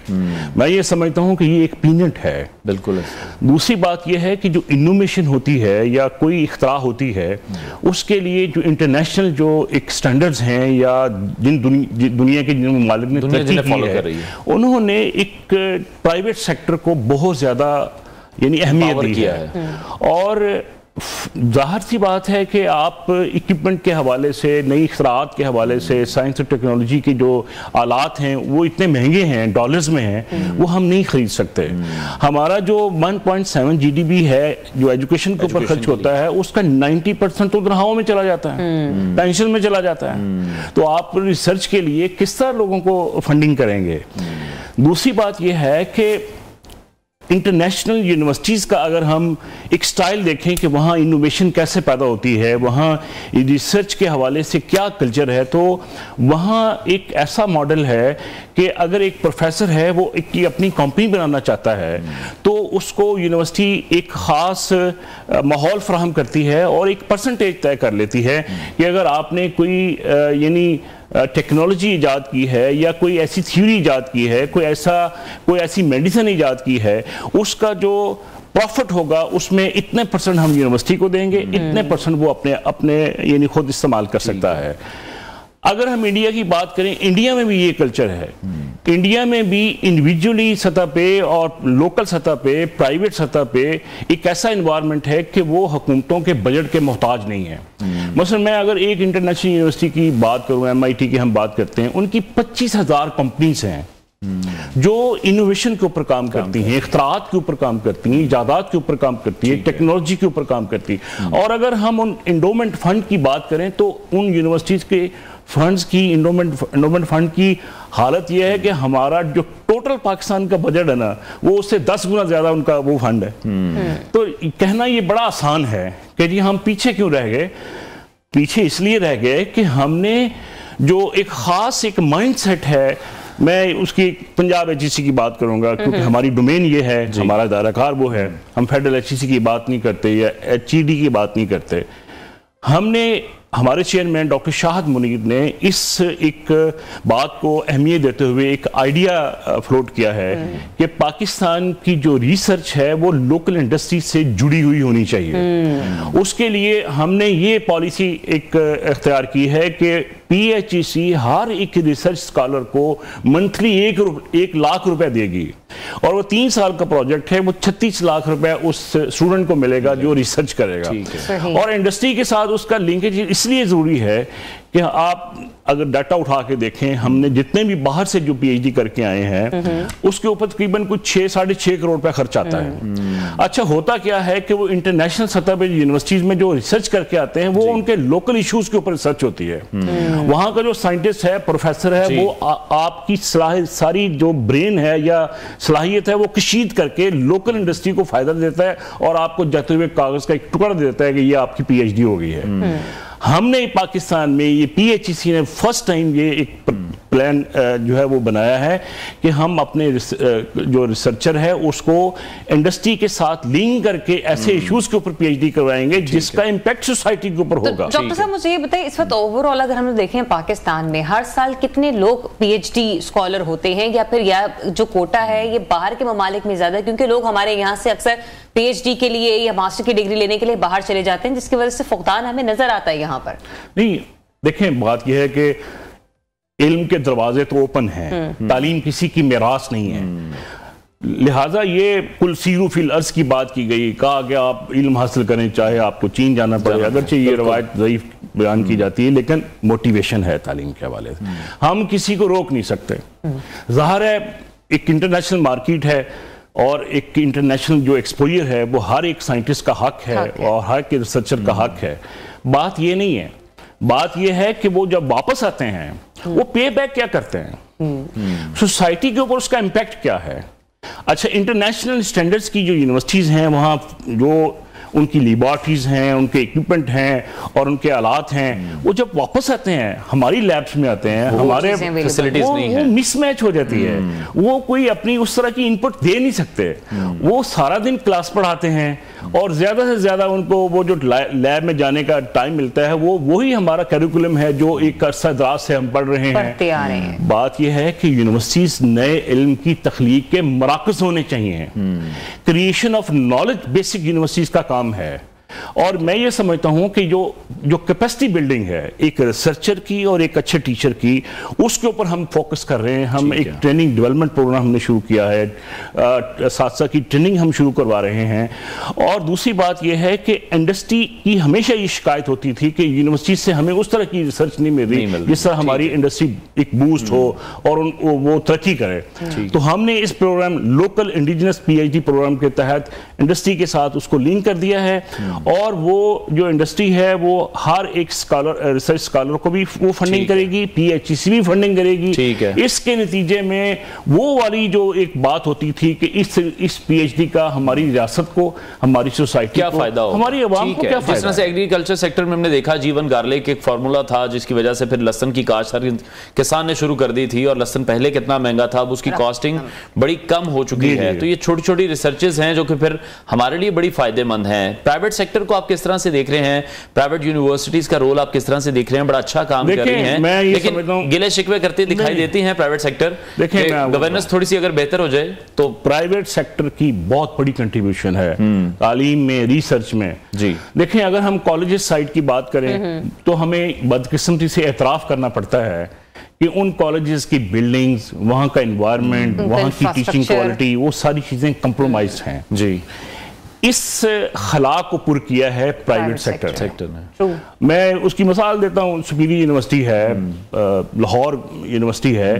F: मैं ये समझता हूँ कि ये एक पीनट है। बिल्कुल। दूसरी बात यह है कि जो इनोवेशन होती है या कोई इख्तरा होती है उसके लिए जो इंटरनेशनल जो एक स्टैंडर्ड्स हैं या दुनिया के जिन ममालिक ने तरक्की की है, उन्होंने एक प्राइवेट सेक्टर को बहुत ज़्यादा यानी अहमियत दी है। और जाहिर सी बात है कि आप इक्विपमेंट के हवाले से, नई इख्तराआत के हवाले से, साइंस और टेक्नोलॉजी के जो आलात हैं वो इतने महंगे हैं, डॉलर्स में हैं, वो हम नहीं खरीद सकते। हमारा जो 1.7 जीडीपी है जो एजुकेशन के ऊपर खर्च होता है उसका 90% तो तनख्वाहों में चला जाता है, पेंशन में चला जाता है। तो आप रिसर्च के लिए किस तरह लोगों को फंडिंग करेंगे? दूसरी बात यह है कि इंटरनेशनल यूनिवर्सिटीज़ का अगर हम एक स्टाइल देखें कि वहाँ इनोवेशन कैसे पैदा होती है, वहाँ रिसर्च के हवाले से क्या कल्चर है, तो वहाँ एक ऐसा मॉडल है कि अगर एक प्रोफेसर है वो एक अपनी कंपनी बनाना चाहता है तो उसको यूनिवर्सिटी एक ख़ास माहौल फराहम करती है और एक परसेंटेज तय कर लेती है कि अगर आपने कोई यानी टेक्नोलॉजी ईजाद की है या कोई ऐसी थ्योरी ईजाद की है, कोई ऐसी मेडिसिन ईजाद की है, उसका जो प्रॉफिट होगा उसमें इतने % हम यूनिवर्सिटी को देंगे, इतने % वो अपने यानी खुद इस्तेमाल कर सकता है। अगर हम इंडिया की बात करें, इंडिया में भी ये कल्चर है। इंडिया में भी इंडिविजुअली सतह पे और लोकल सतह पे, प्राइवेट सतह पे एक ऐसा इन्वायरमेंट है कि वो हुकूमतों के बजट के मोहताज नहीं है। मसलन मैं अगर एक इंटरनेशनल यूनिवर्सिटी की बात करूं, MIT की हम बात करते हैं, उनकी 25,000 कंपनीज हैं जो इनोवेशन के ऊपर काम करती हैं, इख्तराआत के ऊपर काम करती हैं, इजादात के ऊपर काम करती है, टेक्नोलॉजी के ऊपर काम करती है। और अगर हम उन इंडोमेंट फंड की बात करें तो उन यूनिवर्सिटीज़ के फंड्स की, इंडोमेंट फंड की हालत यह है कि हमारा जो टोटल पाकिस्तान का बजट है ना वो उससे 10 गुना ज़्यादा उनका वो फंड है। तो कहना ये बड़ा आसान है कि जी हम पीछे क्यों रह गए। पीछे इसलिए रह गए कि हमने जो एक ख़ास एक माइंडसेट है, मैं उसकी पंजाब HEC की बात करूंगा क्योंकि हमारी डोमेन ये है, हमारा दायराकार वो है। हम फेडरल HEC की बात नहीं करते या HED की बात नहीं करते। हमारे चेयरमैन डॉक्टर शाहद मुनीर ने इस एक बात को अहमियत देते हुए एक आइडिया फ्लोट किया है कि पाकिस्तान की जो रिसर्च है वो लोकल इंडस्ट्री से जुड़ी हुई होनी चाहिए। उसके लिए हमने ये पॉलिसी एक इख्तियार की है कि PHEC हर एक रिसर्च स्कॉलर को मंथली 1 लाख रुपए देगी और वो 3 साल का प्रोजेक्ट है, वो 36 लाख रुपए उस स्टूडेंट को मिलेगा जो रिसर्च करेगा। और इंडस्ट्री के साथ उसका लिंकेज इसलिए जरूरी है कि आप अगर डाटा उठा के देखें, हमने जितने भी बाहर से जो PhD करके आए हैं उसके ऊपर तकरीबन कुछ 6-6.5 करोड़ रुपए खर्च आता है। अच्छा होता क्या है कि वो इंटरनेशनल सतह पे यूनिवर्सिटीज में जो रिसर्च करके आते हैं वो उनके लोकल इश्यूज के ऊपर रिसर्च होती है। वहां का जो साइंटिस्ट है, प्रोफेसर है, वो आपकी सारी जो ब्रेन है या सलाहियत है वो कशीद करके लोकल इंडस्ट्री को फायदा देता है और आपको जाते हुए कागज का एक टुकड़ा देता है कि ये आपकी PhD हो गई है। हमने पाकिस्तान में ये PHEC ने फर्स्ट टाइम ये एक प्लान जो है वो बनाया है कि हम अपने जो रिसर्चर है उसको इंडस्ट्री के साथ लिंक करके ऐसे इश्यूज के ऊपर पीएचडी करवाएंगे जिसका इम्पैक्ट सोसाइटी के ऊपर होगा।
A: डॉक्टर साहब मुझे ये बताइए, इस वक्त ओवरऑल अगर हम देखें पाकिस्तान में हर साल कितने लोग पीएचडी स्कॉलर होते हैं, या फिर या जो कोटा है ये बाहर के ममालिक में ज्यादा, क्योंकि लोग हमारे यहाँ से अक्सर पीएचडी के लिए या मास्टर की डिग्री लेने के लिए बाहर चले जाते हैं, जिसकी वजह से फुकदान हमें नजर आता है यहाँ पर। नहीं
F: देखें, बात यह है कि इल्म के दरवाजे तो ओपन हैं, तालीम किसी की मिरास नहीं है, लिहाजा ये कुल सीरू फिल अर्ज की बात की गई, कहा कि आप इल्म हासिल करें चाहे आपको चीन जाना पड़े, अगरचे ये रवायत ज़ईफ बयान की जाती है, लेकिन मोटिवेशन है तालीम के हवाले से, हम किसी को रोक नहीं सकते। ज़ाहिर है एक इंटरनेशनल मार्केट है और एक इंटरनेशनल जो एक्सपोजर है वो हर एक साइंटिस्ट का हक है और हर एक रिसर्चर का हक है। बात ये नहीं है, बात ये है कि वो जब वापस आते हैं वो पे बैक क्या करते हैं, सोसाइटी के ऊपर उसका इम्पैक्ट क्या है। अच्छा, इंटरनेशनल स्टैंडर्ड्स की जो यूनिवर्सिटीज हैं वहाँ जो उनकी लेबॉर्टरीज हैं, उनके इक्विपमेंट हैं और उनके आलात हैं, वो जब वापस आते हैं हमारी लैब्स में आते हैं, हमारे फैसिलिटीज नहीं है, मिसमैच हो जाती है, वो कोई अपनी उस तरह की इनपुट दे नहीं सकते। वो सारा दिन क्लास पढ़ाते हैं और ज्यादा से ज्यादा उनको वो जो लैब में जाने का टाइम मिलता है वो वही हमारा करिकुलम है जो एक अरसा दराज से हम पढ़ रहे हैं। बात यह है कि यूनिवर्सिटीज नए इल्म की तख्लीक के मराकज़ होने चाहिए। Creation of knowledge basic universities का काम है और मैं ये समझता हूं कि जो कैपेसिटी बिल्डिंग है एक रिसर्चर की और एक अच्छे टीचर की, उसके ऊपर हम फोकस कर रहे हैं। हम एक ट्रेनिंग डेवलपमेंट प्रोग्राम हमने शुरू किया है, साथ साथ की ट्रेनिंग हम शुरू करवा रहे हैं। और दूसरी बात यह है कि इंडस्ट्री की हमेशा ये शिकायत होती थी कि यूनिवर्सिटी से हमें उस तरह की रिसर्च नहीं मिल रही जिस तरह हमारी इंडस्ट्री एक बूस्ट हो और वो तरक्की करे। तो हमने इस programme local indigenous PhD programme के तहत इंडस्ट्री के साथ उसको लिंक कर दिया है और वो जो इंडस्ट्री है वो हर एक स्कॉलर रिसर्च स्कॉलर को भी वो फंडिंग करेगी, पीएचईसी भी फंडिंग करेगी। इसके नतीजे में वो वाली जो एक बात होती थी कि इस पीएचडी का हमारी रियासत को, हमारी सोसाइटी
B: क्या फायदा हो,
F: हमारी आवाम को क्या फायदा।
B: जिस तरह से एग्रीकल्चर सेक्टर में हमने देखा जीवन गार्लिक एक फार्मूला था जिसकी वजह से फिर लहसन की काश्त हर किसान ने शुरू कर दी थी और लहसन पहले कितना महंगा था, अब उसकी कॉस्टिंग बड़ी कम हो चुकी है। तो ये छोटी छोटी रिसर्चेज हैं जो कि फिर हमारे लिए बड़ी फायदेमंद हैं। प्राइवेट सेक्टर को आप किस तरह से देख रहे हैं, प्राइवेट यूनिवर्सिटीज का रोल आप किस तरह से देख रहे हैं? बड़ा अच्छा काम कर रही हैं, लेकिन गिले शिकवे करती दिखाई देती हैं प्राइवेट सेक्टर। देखिए गवर्नेंस थोड़ी सी अगर बेहतर हो जाए तो
F: प्राइवेट सेक्टर की बहुत बड़ी कंट्रीब्यूशन है तालीम में, रिसर्च में। जी देखें, अगर हम कॉलेजेस साइड की बात करें तो हमें बदकिस्मती से एतराफ करना पड़ता है कि उन कॉलेजेस की बिल्डिंग्स, वहाँ का एनवायरनमेंट, वहाँ की टीचिंग क्वालिटी, वो सारी चीजें कंप्रोमाइज्ड हैं। जी इस खला को पुर किया है प्राइवेट सेक्टर ने। मैं उसकी मिसाल देता हूँ, सुपीरियर यूनिवर्सिटी है, लाहौर यूनिवर्सिटी है,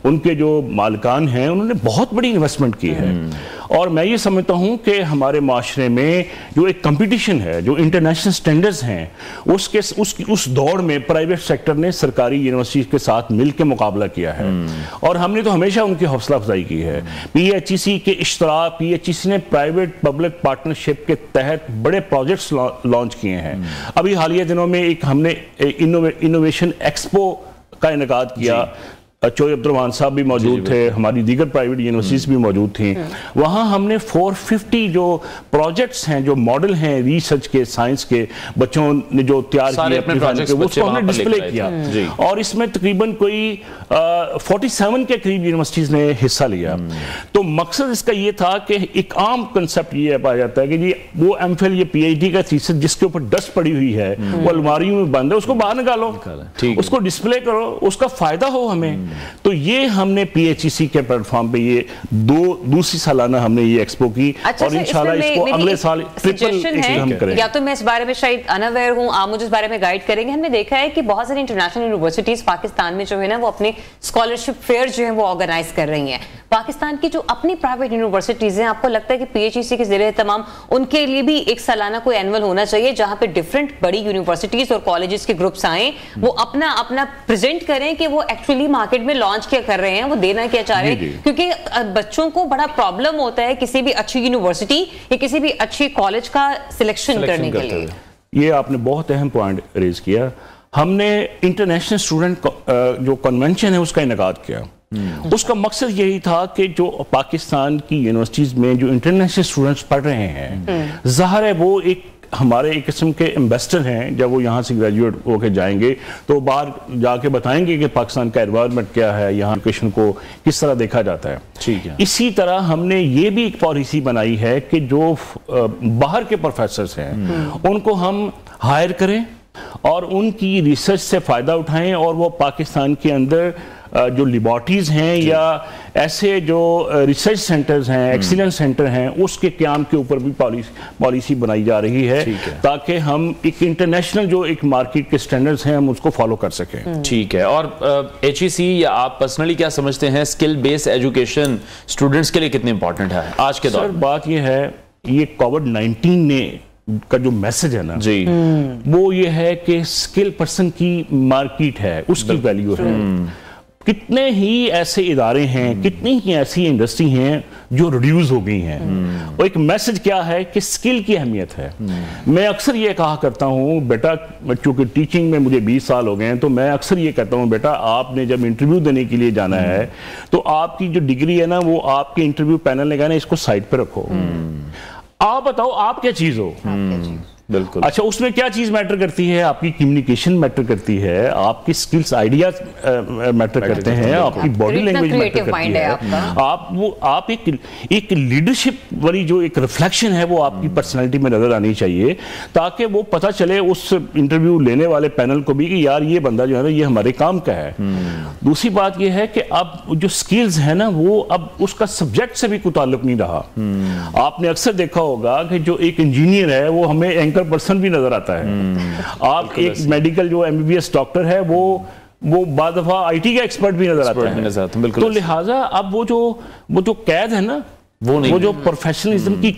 F: उनके जो मालिकान हैं उन्होंने बहुत बड़ी इन्वेस्टमेंट की है और मैं ये समझता हूँ कि हमारे माशरे में जो एक कंपटीशन है, जो इंटरनेशनल स्टैंडर्ड्स हैं, उस दौड़ में प्राइवेट सेक्टर ने सरकारी यूनिवर्सिटी के साथ मिलकर मुकाबला किया है और हमने तो हमेशा उनकी हौसला अफजाई की है। पीएचईसी के इश्तराक, पीएचईसी ने प्राइवेट पब्लिक पार्टनरशिप के तहत बड़े प्रोजेक्ट्स लॉन्च किए हैं। अभी हालिया दिनों में एक हमने इनोवेशन एक्सपो का इनेकाद किया, चोई अब्दुर्रहमान साहब भी मौजूद थे, हमारी दीगर प्राइवेट यूनिवर्सिटीज भी मौजूद थी। वहाँ हमने 450 जो प्रोजेक्ट्स हैं, जो मॉडल हैं रिसर्च के, साइंस के, बच्चों ने जो तैयार किए उसको हमने डिस्प्ले किया और इसमें तकरीबन कोई 47 के करीब यूनिवर्सिटीज ने हिस्सा लिया। तो मकसद इसका ये था कि एक आम कंसेप्ट ये पाया जाता है कि जी वो एमफिल, ये पीएचडी का थीसिस जिसके ऊपर डस्ट पड़ी हुई है, वो अलमारियों में बंद है, उसको बाहर निकालो, उसको डिस्प्ले करो, उसका फायदा हो हमें। तो ये हमने पीएचईसी के प्लेटफॉर्म पे ये दूसरी सालाना हमने ये एक्सपो की और इंशाल्लाह इसको अगले साल ट्रिपल हम करेंगे।
A: या तो मैं इस बारे में शायद अनअवेयर हूं, आप मुझे इस बारे में गाइड करेंगे। हमने देखा है कि बहुत सारी इंटरनेशनल यूनिवर्सिटीज पाकिस्तान में जो है ना वो अपने स्कॉलरशिप फेयर जो है वो ऑर्गेनाइज कर रही हैं। पाकिस्तान की जो अपनी प्राइवेट यूनिवर्सिटीज हैं, आपको लगता है कि पीएचईसी के ज़रिए तमाम उनके लिए भी एक सालाना कोई एनुअल होना चाहिए जहां पे डिफरेंट बड़ी यूनिवर्सिटीज और कॉलेजेस के ग्रुप्स आए, वो अपना प्रेजेंट करें कि वो एक्चुअली मार्केट में लॉन्च क्या कर रहे हैं, वो देना क्या चाह रहे हैं, क्योंकि बच्चों को बड़ा प्रॉब्लम होता है किसी भी अच्छी यूनिवर्सिटी या किसी भी अच्छी कॉलेज का सिलेक्शन करने के लिए।
F: ये आपने बहुत अहम पॉइंट रेज किया। हमने इंटरनेशनल स्टूडेंट जो कन्वेंशन है उसका इनेकाद किया। उसका मकसद यही था कि जो पाकिस्तान की यूनिवर्सिटीज़ में जो इंटरनेशनल स्टूडेंट्स पढ़ रहे हैं, ज़ाहिर है वो एक हमारे एक किस्म के एम्बेसडर हैं। जब वो यहाँ से ग्रेजुएट होकर जाएंगे तो बाहर जाके बताएंगे कि पाकिस्तान का एनवायरनमेंट क्या है, यहाँ एजुकेशन को किस तरह देखा जाता है।
B: ठीक है।
F: इसी तरह हमने ये भी एक पॉलिसी बनाई है कि जो बाहर के प्रोफेसर्स हैं उनको हम हायर करें और उनकी रिसर्च से फ़ायदा उठाएं और वो पाकिस्तान के अंदर जो लेबॉर्टरीज हैं या ऐसे जो रिसर्च सेंटर्स हैं, एक्सीलेंस सेंटर हैं, उसके क्याम के ऊपर भी पॉलिसी बनाई जा रही है ताकि हम एक इंटरनेशनल जो एक मार्केट के स्टैंडर्ड्स हैं हम उसको फॉलो कर सकें।
B: ठीक है। और HEC या आप पर्सनली क्या समझते हैं, स्किल बेस्ड एजुकेशन स्टूडेंट्स के लिए कितनी इंपॉर्टेंट है आज के दौर?
F: सर बात ये है, ये कोविड-19 ने का जो मैसेज है ना जी, वो ये है कि स्किल पर्सन की मार्केट है, उसकी वैल्यू है। कितने ही ऐसे इदारे हैं, कितनी ही ऐसी इंडस्ट्री हैं जो रिड्यूस हो गई हैं। और एक मैसेज क्या है कि स्किल की अहमियत है। मैं अक्सर ये कहा करता हूँ बेटा, चूंकि टीचिंग में मुझे 20 साल हो गए हैं, तो मैं अक्सर ये कहता हूँ बेटा आपने जब इंटरव्यू देने के लिए जाना है तो आपकी जो डिग्री है ना वो आपके इंटरव्यू पैनल ने कहना इसको साइड पे रखो, आप बताओ आप क्या चीज हो।
B: बिल्कुल।
F: अच्छा, उसमें क्या चीज मैटर करती है? आपकी कम्युनिकेशन मैटर करती है, आपकी स्किल्स आइडियाज मैटर करते हैं, आपकी बॉडी लैंग्वेज मैटर करती है। आप एक लीडरशिप वाली जो एक रिफ्लेक्शन है वो आपकी पर्सनालिटी में नजर आनी चाहिए ताकि वो पता चले उस इंटरव्यू लेने वाले पैनल को भी कि यार ये बंदा जो है ना ये हमारे काम का है। दूसरी बात ये है कि अब जो स्किल्स है ना वो अब उसका सब्जेक्ट से भी कोई ताल्लुक नहीं रहा। आपने अक्सर देखा होगा कि जो एक इंजीनियर है वो हमें एंकर पर्सन भी नजर आता है। आप एक मेडिकल जो MBBS डॉक्टर है वो बाद दफा IT का एक्सपर्ट भी नजर आता है। तो लिहाजा अब वो जो कैद है ना वो जो प्रोफेशनलिज्म की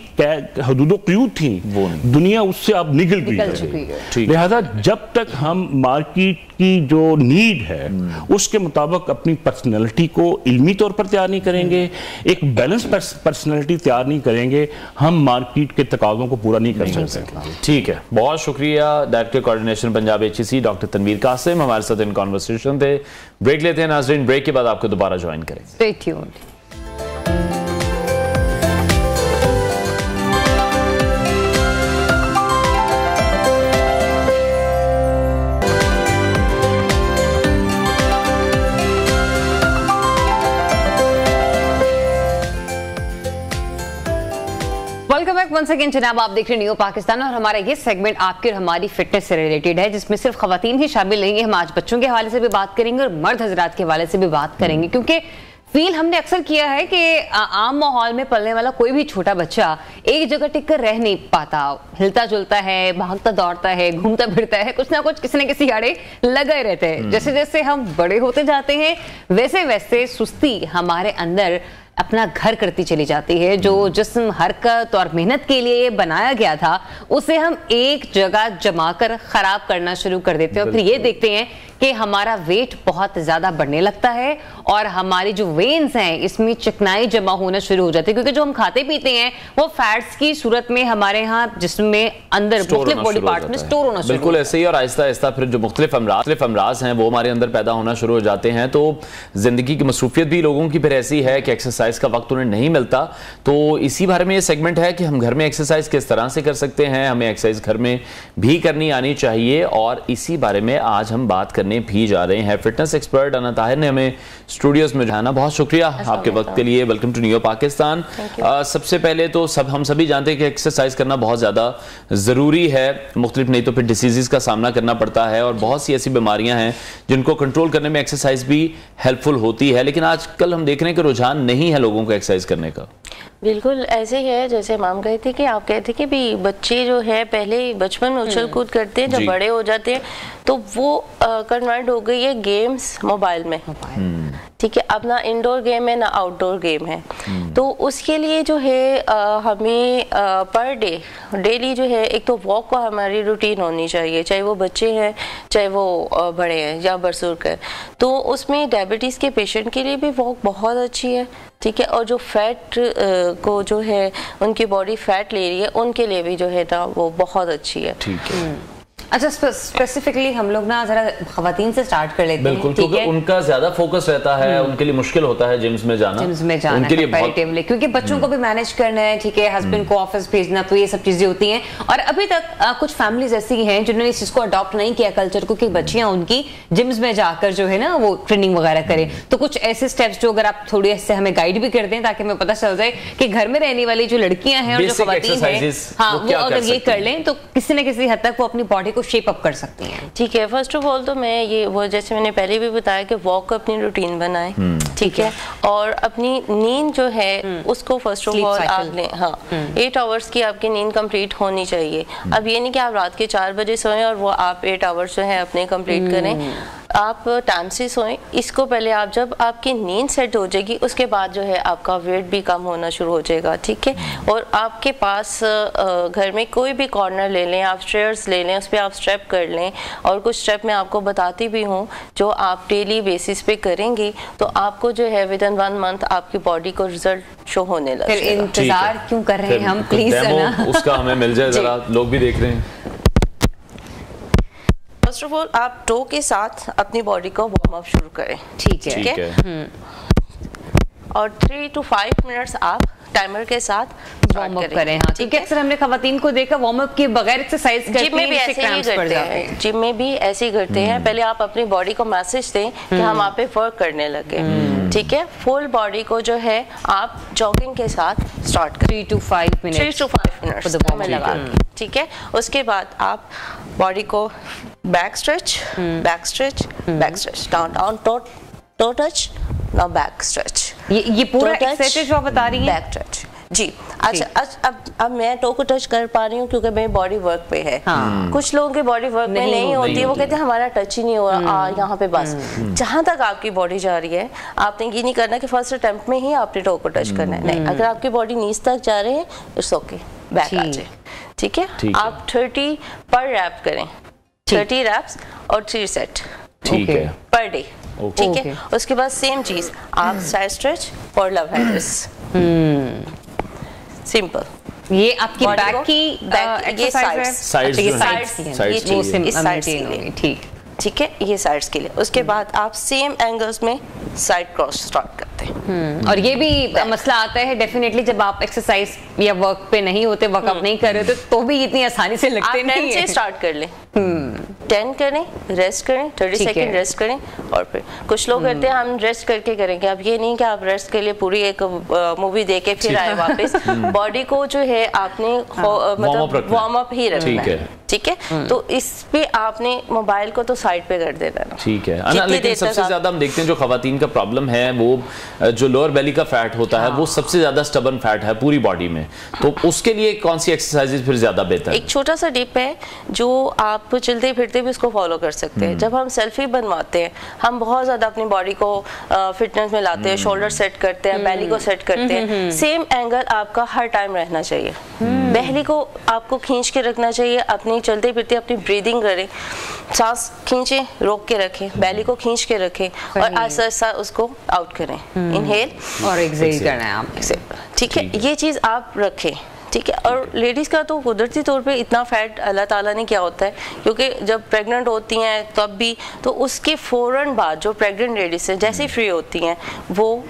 F: हदूदो क़यूद थी वो दुनिया उससे अब निकल गई है। लिहाजा जब तक हम मार्केट की जो नीड है उसके मुताबिक अपनी पर्सनैलिटी को इल्मी तौर पर तैयार नहीं करेंगे, एक बैलेंस पर्सनैलिटी तैयार नहीं करेंगे, हम मार्केट के तकाज़ों को पूरा नहीं कर सकते।
B: ठीक है, बहुत शुक्रिया director coordination Punjab HEC doctor Tanveer Qasim हमारे साथ इन कॉन्वर्सेशन थे। ब्रेक लेते हैं नाज़रीन, ब्रेक के बाद आपको दोबारा ज्वाइन करें।
A: Stay tuned. Welcome back once again जनाब, आप देख रहे हैं न्यू पाकिस्तान और हमारा ये सेगमेंट आपकी और हमारी फिटनेस से रिलेटेड है जिसमें सिर्फ खवातीन ही शामिल नहीं है। हम आज बच्चों के हवाले से भी बात करेंगे और मर्द हजरात के हवाले से भी बात करेंगे क्योंकि फील हमने अक्सर किया है कि आम माहौल में पलने वाला कोई भी छोटा बच्चा एक जगह टिक कर रह नहीं पाता, हिलता जुलता है, भागता दौड़ता है, घूमता फिरता है, कुछ ना कुछ किसी न किसी आड़े लगे रहते हैं। जैसे जैसे हम बड़े होते जाते हैं वैसे वैसे सुस्ती हमारे अंदर अपना घर करती चली जाती है। जो जिस्म हरकत और मेहनत के लिए बनाया गया था उसे हम एक जगह जमा कर खराब करना शुरू कर देते हैं और फिर ये देखते हैं कि हमारा वेट बहुत ज्यादा बढ़ने लगता है और हमारी जो वेन्स हैं इसमें चिकनाई जमा होना शुरू हो जाती है क्योंकि जो हम खाते पीते हैं वो फैट्स की सूरत में हमारे यहाँ जिस्म में अंदर मुख्तलिफ बॉडी पार्ट में स्टोर होना शुरू।
B: बिल्कुल ऐसे ही, और आहिस्ता आहिस्ता फिर जो मुख्तलिफ अमराज हैं वो हमारे अंदर पैदा होना शुरू हो जाते हैं। तो जिंदगी की मसरूफियत भी लोगों की फिर ऐसी है कि एक्सरसाइज का वक्त उन्हें नहीं मिलता। तो इसी बारे में ये सेगमेंट है कि हम घर में एक्सरसाइज किस तरह से कर सकते हैं, हमें एक्सरसाइज घर में भी करनी आनी चाहिए और इसी बारे में आज हम बात करने भी जा रहे हैं। फिटनेस एक्सपर्ट अना ताहिर ने हमें स्टूडियोज में जाना, बहुत शुक्रिया आपके वक्त के लिए। Welcome to new Pakistan. सबसे पहले तो हम सभी जानते हैं कि एक्सरसाइज करना बहुत ज्यादा जरूरी है, मुख्तलिफ नहीं तो फिर डिसीजेस का सामना करना पड़ता है और बहुत सी ऐसी बीमारियां हैं जिनको कंट्रोल करने में एक्सरसाइज भी हेल्पफुल होती है। लेकिन आजकल हम देख रहे हैं कि रुझान नहीं है लोगों को एक्सरसाइज करने का।
G: बिल्कुल ऐसे ही है जैसे मैम कहे थे कि आप कहते कि भी बच्चे जो है पहले बचपन में उछल कूद करते हैं, जब बड़े हो जाते हैं तो वो कन्वर्ट हो गई है गेम्स मोबाइल में। ठीक है, अब ना इंडोर गेम है ना आउटडोर गेम है। तो उसके लिए जो है हमें पर डे डेली जो है एक तो वॉक को हमारी रूटीन होनी चाहिए, चाहे वो बच्चे हैं चाहे वो बड़े हैं या बुजुर्ग हैं। तो उसमें डायबिटीज़ के पेशेंट के लिए भी वॉक बहुत अच्छी है। ठीक है, और जो फैट को जो है उनकी बॉडी फैट ले रही है उनके लिए भी जो है ना वो बहुत अच्छी है।
B: ठीक है।
A: अच्छा, स्पेसिफिकली हम लोग ना जरा खवातीन से स्टार्ट कर लेते हैं।
B: बिल्कुल, क्योंकि उनका ज्यादा फोकस रहता है, उनके लिए मुश्किल होता है जिम्स में जाना
A: उनके लिए कंपैरेटिवली, क्योंकि बच्चों को भी मैनेज करना है, ठीक है, हस्बैंड को ऑफिस भेजना, तो ये सब चीजें होती हैं। और अभी तक कुछ फैमिलीज ऐसी हैं जिन्होंने इस चीज को अडॉप्ट नहीं किया कल्चर को, कि बच्चियां उनकी जिम्स में जाकर जो है ना वो ट्रेनिंग वगैरह करें। तो कुछ ऐसे स्टेप्स जो अगर आप थोड़ी से हमें गाइड भी कर दें ताकि हमें पता चल जाए कि घर में रहने वाली जो लड़कियां हैं और जो खवातीन हैं, हाँ, वो अगर ये कर लें तो किसी न किसी हद तक वो अपनी बॉडी को शेप अप कर सकती हैं।
G: ठीक है, फर्स्ट ऑफ ऑल तो मैं ये वो जैसे मैंने पहले भी बताया कि वॉक अपनी रूटीन बनाएं, ठीक है, और अपनी नींद जो है उसको फर्स्ट ऑफ ऑल आप लें। हाँ, 8 आवर्स की आपकी नींद कंप्लीट होनी चाहिए। अब ये नहीं कि आप रात के 4 बजे सोएं और वो आप 8 आवर्स जो है अपने कंप्लीट करें, आप टाइम से सोएं। इसको पहले आप जब आपकी नींद सेट हो जाएगी उसके बाद जो है आपका वेट भी कम होना शुरू हो जाएगा, ठीक है। और आपके पास घर में कोई भी कॉर्नर ले लें, आप स्टेयर्स ले लें, उस पर आप स्टेप कर लें, और कुछ स्टेप मैं आपको बताती भी हूँ जो आप डेली बेसिस पे करेंगे तो आपको जो है विद इन 1 मंथ आपकी बॉडी को रिजल्ट शो होने लगेगा।
A: फिर इंतजार क्यों कर रहे हैं हम, प्लीज
B: उसका हमें मिल जाए, जरा लोग भी देख रहे हैं।
G: फर्स्ट ऑफ ऑल आप टो के साथ अपनी बॉडी को वार्म अप शुरू करें, ठीक है। और 3 to 5 मिनट्स आप टाइमर के साथ
A: वार्म अप करें। हाँ, ठीक है। अक्सर हमने खवातीन को देखा वार्म अप के बगैर एक्सरसाइज करते हैं,
G: जिम में भी ऐसे ही करते हैं, जिम में भी ऐसे ही करते हैं। पहले आप अपनी बॉडी को मैसेज दें कि हम आप पे वर्क करने लगे, ठीक है। फुल बॉडी को जो है आप जॉगिंग के साथ स्टार्ट करें,
A: 3 to 5 मिनट्स
G: लगा के, ठीक है। उसके बाद आप बॉडी को back stretch, back stretch, back stretch, down down, to touch, now back stretch.
A: ये पूरा एक्सरसाइज जो आप बता रही हैं,
G: बैक स्ट्रेच जी। अच्छा, अब मैं टो को टच कर पा रही हूँ क्योंकि मेरी बॉडी वर्क पे है। हाँ। कुछ लोगों की बॉडी वर्क में नहीं होती है, वो कहते हैं हमारा टच ही नहीं हो रहा यहाँ पे। बस जहाँ तक आपकी बॉडी जा रही है, आपने ये नहीं करना कि फर्स्ट अटेम्प्ट में ही आपने टो को टच करना है, नहीं। अगर आपकी बॉडी नीच तक जा रही है, इट्स ओके, बैक आ जाए, ठीक है। आप 30 पर रैप करें, 30 रैप्स और 3 सेट,
B: ठीक है,
G: पर डे, ठीक है। उसके बाद सेम चीज आप साइड स्ट्रेच और लव हैंडल्स, सिंपल।
A: ये आपकी बैक की
G: एक्सरसाइज है, ठीक है, ये साइड्स के लिए। उसके बाद आप सेम एंगल्स में साइड क्रॉस स्टार्ट करते हैं।
A: और ये भी मसला आता है डेफिनेटली जब आप एक्सरसाइज या वर्क पे नहीं होते, वर्कआउट नहीं कर रहे होते, तो भी इतनी आसानी से लगते नहीं है।
G: 10 से स्टार्ट कर लें, 10 करें, रेस्ट करें, 30 सेकंड रेस्ट करें, और फिर कुछ लोग कहते हैं हम रेस्ट करके करेंगे। अब ये नहीं कि आप रेस्ट के लिए पूरी एक मूवी देख के फिर आए वापस। बॉडी को जो है आपने मतलब वार्म अप ही रखना है, ठीक है। तो इस पे आपने मोबाइल को तो साइड पे कर देना,
B: ठीक है। लेकिन सबसे ज्यादा हम देखते हैं जो खवातीन का प्रॉब्लम है वो जो लोअर बेली का फैट होता है, वो सबसे ज्यादा स्टबर्न फैट है पूरी बॉडी में। तो उसके लिए कौन सी एक्सरसाइजेज फिर ज्यादा बेहतर है?
G: एक छोटा सा टिप है जो आप चलते फिरते भी उसको फॉलो कर सकते हैं। जब हम सेल्फी बनवाते हैं, हम बहुत ज्यादा अपनी बॉडी को फिटनेस में लाते हैं, शोल्डर सेट करते हैं, बेली को सेट करते हैं। सेम एंगल आपका हर टाइम रहना चाहिए। बेली को आपको खींच के रखना चाहिए, अपनी चलते फिरते अपनी ब्रीदिंग करें, सांस खींचे, रोक के रखें, बेली को खींच के रखें और आहिस्ता आहिस्ता उसको आउट करें, इनहेल
A: और एक्सहेल करना है आपसे,
G: ठीक है। ये चीज आप रखें, ठीक है। और लेडीज़ का तो कुदरती तौर पे इतना फैट अल्लाह ताला ने क्या होता है, क्योंकि जब प्रेग्नेंट होती हैं तब भी, तो उसके फ़ौरन बाद जो प्रेग्नेंट लेडीज़ हैं जैसे फ्री होती हैं वो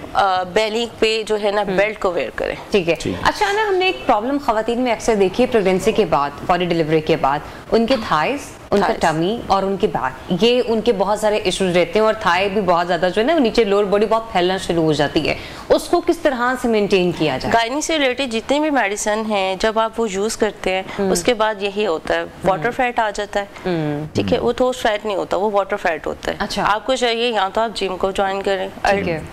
G: बेली पे जो है ना बेल्ट को वेयर करें,
A: ठीक है। अच्छा ना, हमने एक प्रॉब्लम खवातीन में अक्सर देखी है प्रेगनेंसी के बाद, फॉरी डिलीवरी के बाद, उनके थाइस, उनका टमी और उनकी बैक, ये उनके बहुत सारे इश्यूज रहते हैं। और थाई भी बहुत ज्यादा जो है ना नीचे लोअर बॉडी बहुत फैलना शुरू हो जाती है, उसको किस तरह से मेंटेन किया जाए?
G: गायनी से रिलेटेड जितने भी मेडिसिन हैं जब आप वो यूज करते हैं उसके बाद यही होता है, वाटर फैट आ जाता है, ठीक है। वो ठोस फैट नहीं होता, वो वाटर फैट होता है।
A: अच्छा।
G: आपको चाहिए या तो आप जिम को ज्वाइन करें,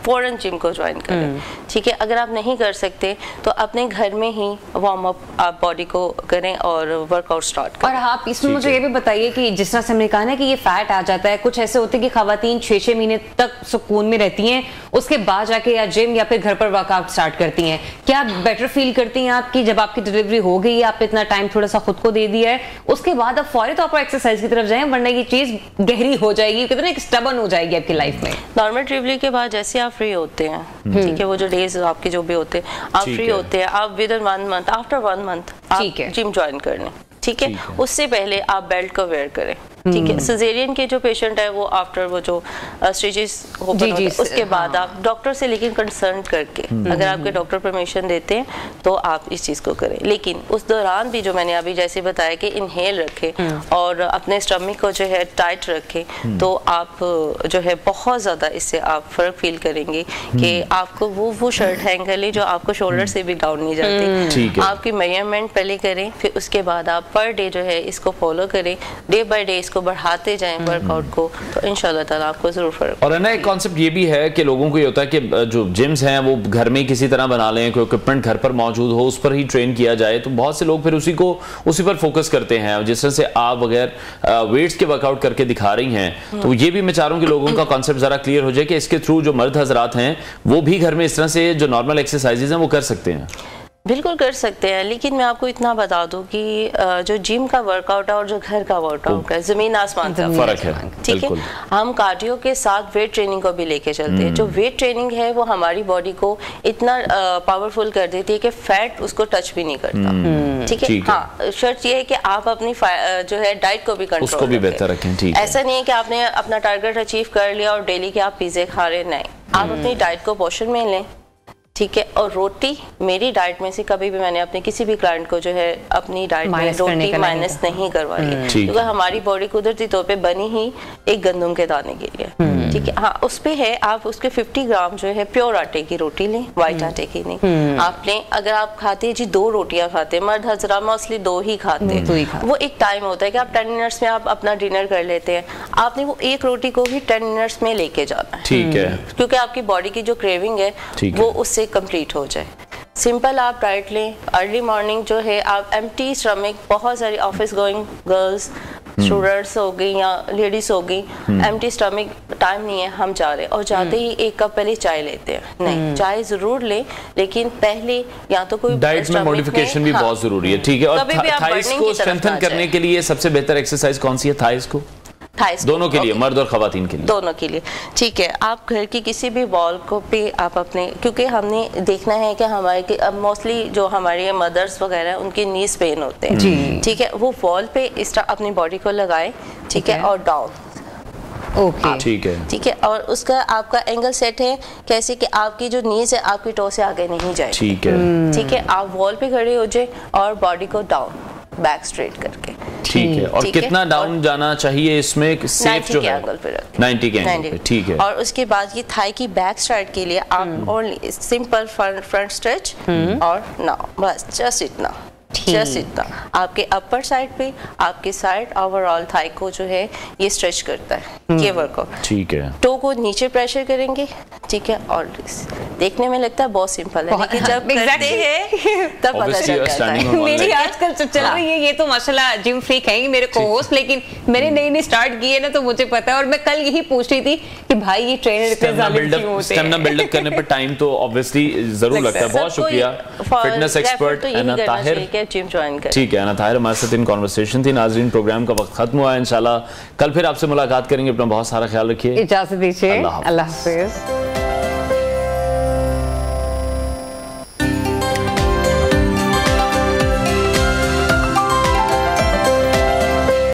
G: फौरन जिम को ज्वाइन करें, ठीक है। अगर आप नहीं कर सकते तो अपने घर में ही वार्म अप आप बॉडी को करें और वर्कआउट स्टार्ट करें।
A: और आप इसमें मुझे ये भी बताइए कि जिस तरह से हमने कहा ना कि ये फैट आ जाता है, कुछ ऐसे होते हैं कि खवातीन 6-6 महीने तक सुकून में रहती हैं, उसके बाद जाके या जिम या फिर घर पर वर्कआउट स्टार्ट करती हैं, क्या बेटर फील करती हैं आप कि जब आपकी डिलीवरी हो गई, आप इतना टाइम थोड़ा सा खुद को दे दिया है, उसके बाद आप फौरी तौर पर एक्सरसाइज की तरफ जाएं, वरना ये चीज गहरी हो जाएगी, कितना एक स्टबर्न हो जाएगी आपकी लाइफ में?
G: नॉर्मल डिलीवरी के बाद जैसे आप फ्री होते हैं, ठीक है, वो जो डेज आपके जो भी होते हैं, आप फ्री होते हैं, आप with in 1 month, after 1 month आप जिम ज्वाइन कर लें, ठीक है, उससे पहले आप बेल्ट को वेयर करें, ठीक है। सिजेरियन के जो पेशेंट है वो आफ्टर वो जो स्टिचेस ओपन होते हैं उसके बाद आप डॉक्टर से लेकिन कंसल्ट करके अगर आपके डॉक्टर परमिशन देते हैं तो आप इस चीज़ को करें। लेकिन उस दौरान भी जो मैंने अभी जैसे बताया कि इनहेल रखें और अपने स्टमक को जो है टाइट रखें, तो आप जो है बहुत ज़्यादा इससे आप फ़र्क फील करेंगे कि आपको वो शर्ट हैंग कर ले जो आपको शोल्डर से भी डाउन नहीं जाती। आपकी मेजरमेंट पहले करें, फिर उसके बाद आप पर डे जो है इसको फॉलो करें, डे बाय डे को बढ़ाते जाएं वर्कआउट को, तो इंशाल्लाह ताला आपको जरूर फर्क।
B: और है ना एक कॉन्सेप्ट ये भी है कि लोगों को ये होता है कि जो जिम्स हैं वो घर में किसी तरह बना लें, कोई इक्विपमेंट घर पर मौजूद हो, उस पर ही ट्रेन किया जाए, तो बहुत से लोग फिर उसी पर फोकस करते हैं। जिस तरह से आप अगर वेट्स के वर्कआउट करके दिखा रही हैं, तो ये भी मैं चाह रहा हूँ कि लोगों का कॉन्सेप्ट जरा क्लियर हो जाए कि इसके थ्रू जो मर्द हजरात हैं वो भी घर में इस तरह से जो नॉर्मल एक्सरसाइजेज हैं वो कर सकते हैं।
G: बिल्कुल कर सकते हैं, लेकिन मैं आपको इतना बता दूं कि जो जिम का वर्कआउट है और जो घर का वर्कआउट है जमीन आसमान का फर्क है, ठीक है। हम कार्डियो के साथ वेट ट्रेनिंग को भी लेके चलते हैं। जो वेट ट्रेनिंग है वो हमारी बॉडी को इतना पावरफुल कर देती है कि फैट उसको टच भी नहीं करता, ठीक है। हाँ, शर्त ये है कि आप अपनी जो है डाइट को भी कंट्रोल
B: उसको भी बेहतर रखें, ठीक है।
G: ऐसा नहीं है कि आपने अपना टारगेट अचीव कर लिया और डेली के आप पिज्जे खा रहे, नहीं, आप अपनी डाइट को पोर्शन में लें, ठीक है। और रोटी मेरी डाइट में से कभी भी मैंने अपने किसी भी क्लाइंट को जो है अपनी डाइट में रोटी माइनस नहीं करवाई है, क्योंकि हमारी बॉडी कुदरती तौर पे बनी ही एक गंदम के दाने के लिए, ठीक है। हाँ, उस पे है आप उसके 50 ग्राम जो है प्योर आटे की रोटी लें, व्हाइट आटे की नहीं। आपने अगर आप खाते हैं जी 2 रोटियां खाते हैं, मर्द हजरा मोस्टली 2 ही खाते हैं, वो एक टाइम होता है कि आप 10 मिनट्स में आप अपना डिनर कर लेते हैं, आपने वो एक रोटी को भी 10 मिनट्स में लेके जाना है,
B: ठीक है,
G: क्योंकि आपकी बॉडी की जो क्रेविंग है वो उससे कंप्लीट हो जाए। सिंपल आप डाइट लें, अर्ली मॉर्निंग जो है आप एम्प्टी स्टमक, बहुत सारी ऑफिस गोइंग गर्ल्स स्टूडेंट्स हो गई या लेडीज हो गई, एम्प्टी स्टमक टाइम नहीं है, हम जा रहे हैं और जाते ही 1 कप पहले चाय लेते हैं, नहीं, चाय जरूर लें, लेकिन पहले या तो कोई
B: डाइट में मॉडिफिकेशन भी बहुत जरूरी है, ठीक है। और थाइस को स्ट्रेंथन करने के लिए सबसे बेहतर एक्सरसाइज कौन सी है? थाइस को दोनों के लिए, मर्द और खवातीन के लिए,
G: दोनों के लिए, ठीक है। आप घर की किसी भी वॉल को पे आप अपने, क्योंकि हमने देखना है कि हमारे अब मोस्टली जो हमारे मदर्स वगैरह उनकी नीज पेन होते हैं, ठीक है, वो वॉल पे इस तरह अपनी बॉडी को लगाए, ठीक है, और डाउन,
A: ओके,
B: ठीक है,
G: ठीक है। और उसका आपका एंगल सेट है कैसे कि आपकी जो नीज है आपकी टो से आगे नहीं जाए,
B: ठीक है,
G: ठीक है। आप वॉल पे खड़े हो जाए और बॉडी को डाउन, बैक स्ट्रेट करके,
B: ठीक है। और कितना डाउन जाना चाहिए इसमें? सेफ जो है 90 के एंगल पे, ठीक है।
G: और उसके बाद ये थाई की बैक स्ट्राइड के लिए आप ओनली सिंपल फ्रंट स्ट्रेच और नाउ, बस जस्ट इतना, जस्ट इतना। आपके अपर साइड पे आपके साइड ओवरऑल थाई को जो है ये स्ट्रेच करता है ये वर्कआउट,
B: ठीक है।
G: टो को नीचे प्रेशर करेंगे, ठीक है। और देखने में लगता है बहुत सिंपल है, लेकिन जब करते हैं तब पता चलता है।
A: मेरी आजकल चल रही है, ये तो माशाल्लाह जिम फ्रीक है मेरे को होस्ट, लेकिन मैंने नई स्टार्ट की है ना, तो मुझे पता है। और मैं कल यही पूछ रही थी कि भाई ये ट्रेनर इतने जालिम क्यों होते हैं?
B: स्टेमिना बिल्डअप करने पर टाइम तो ऑब्वियसली जरूर लगता है। बहुत शुक्रिया फिटनेस एक्सपर्ट अना ताहिर,
G: जिम ज्वाइन करें,
B: ठीक है। अना ताहिर हमारे साथ इन कॉन्वर्सेशन थी। नाज़रीन, प्रोग्राम का वक्त खत्म हुआ है, इंशाल्लाह कल फिर आपसे मुलाकात करेंगे। अपना बहुत सारा ख्याल रखिए,
A: इजाजत दीजिए, अल्लाह हाफिज।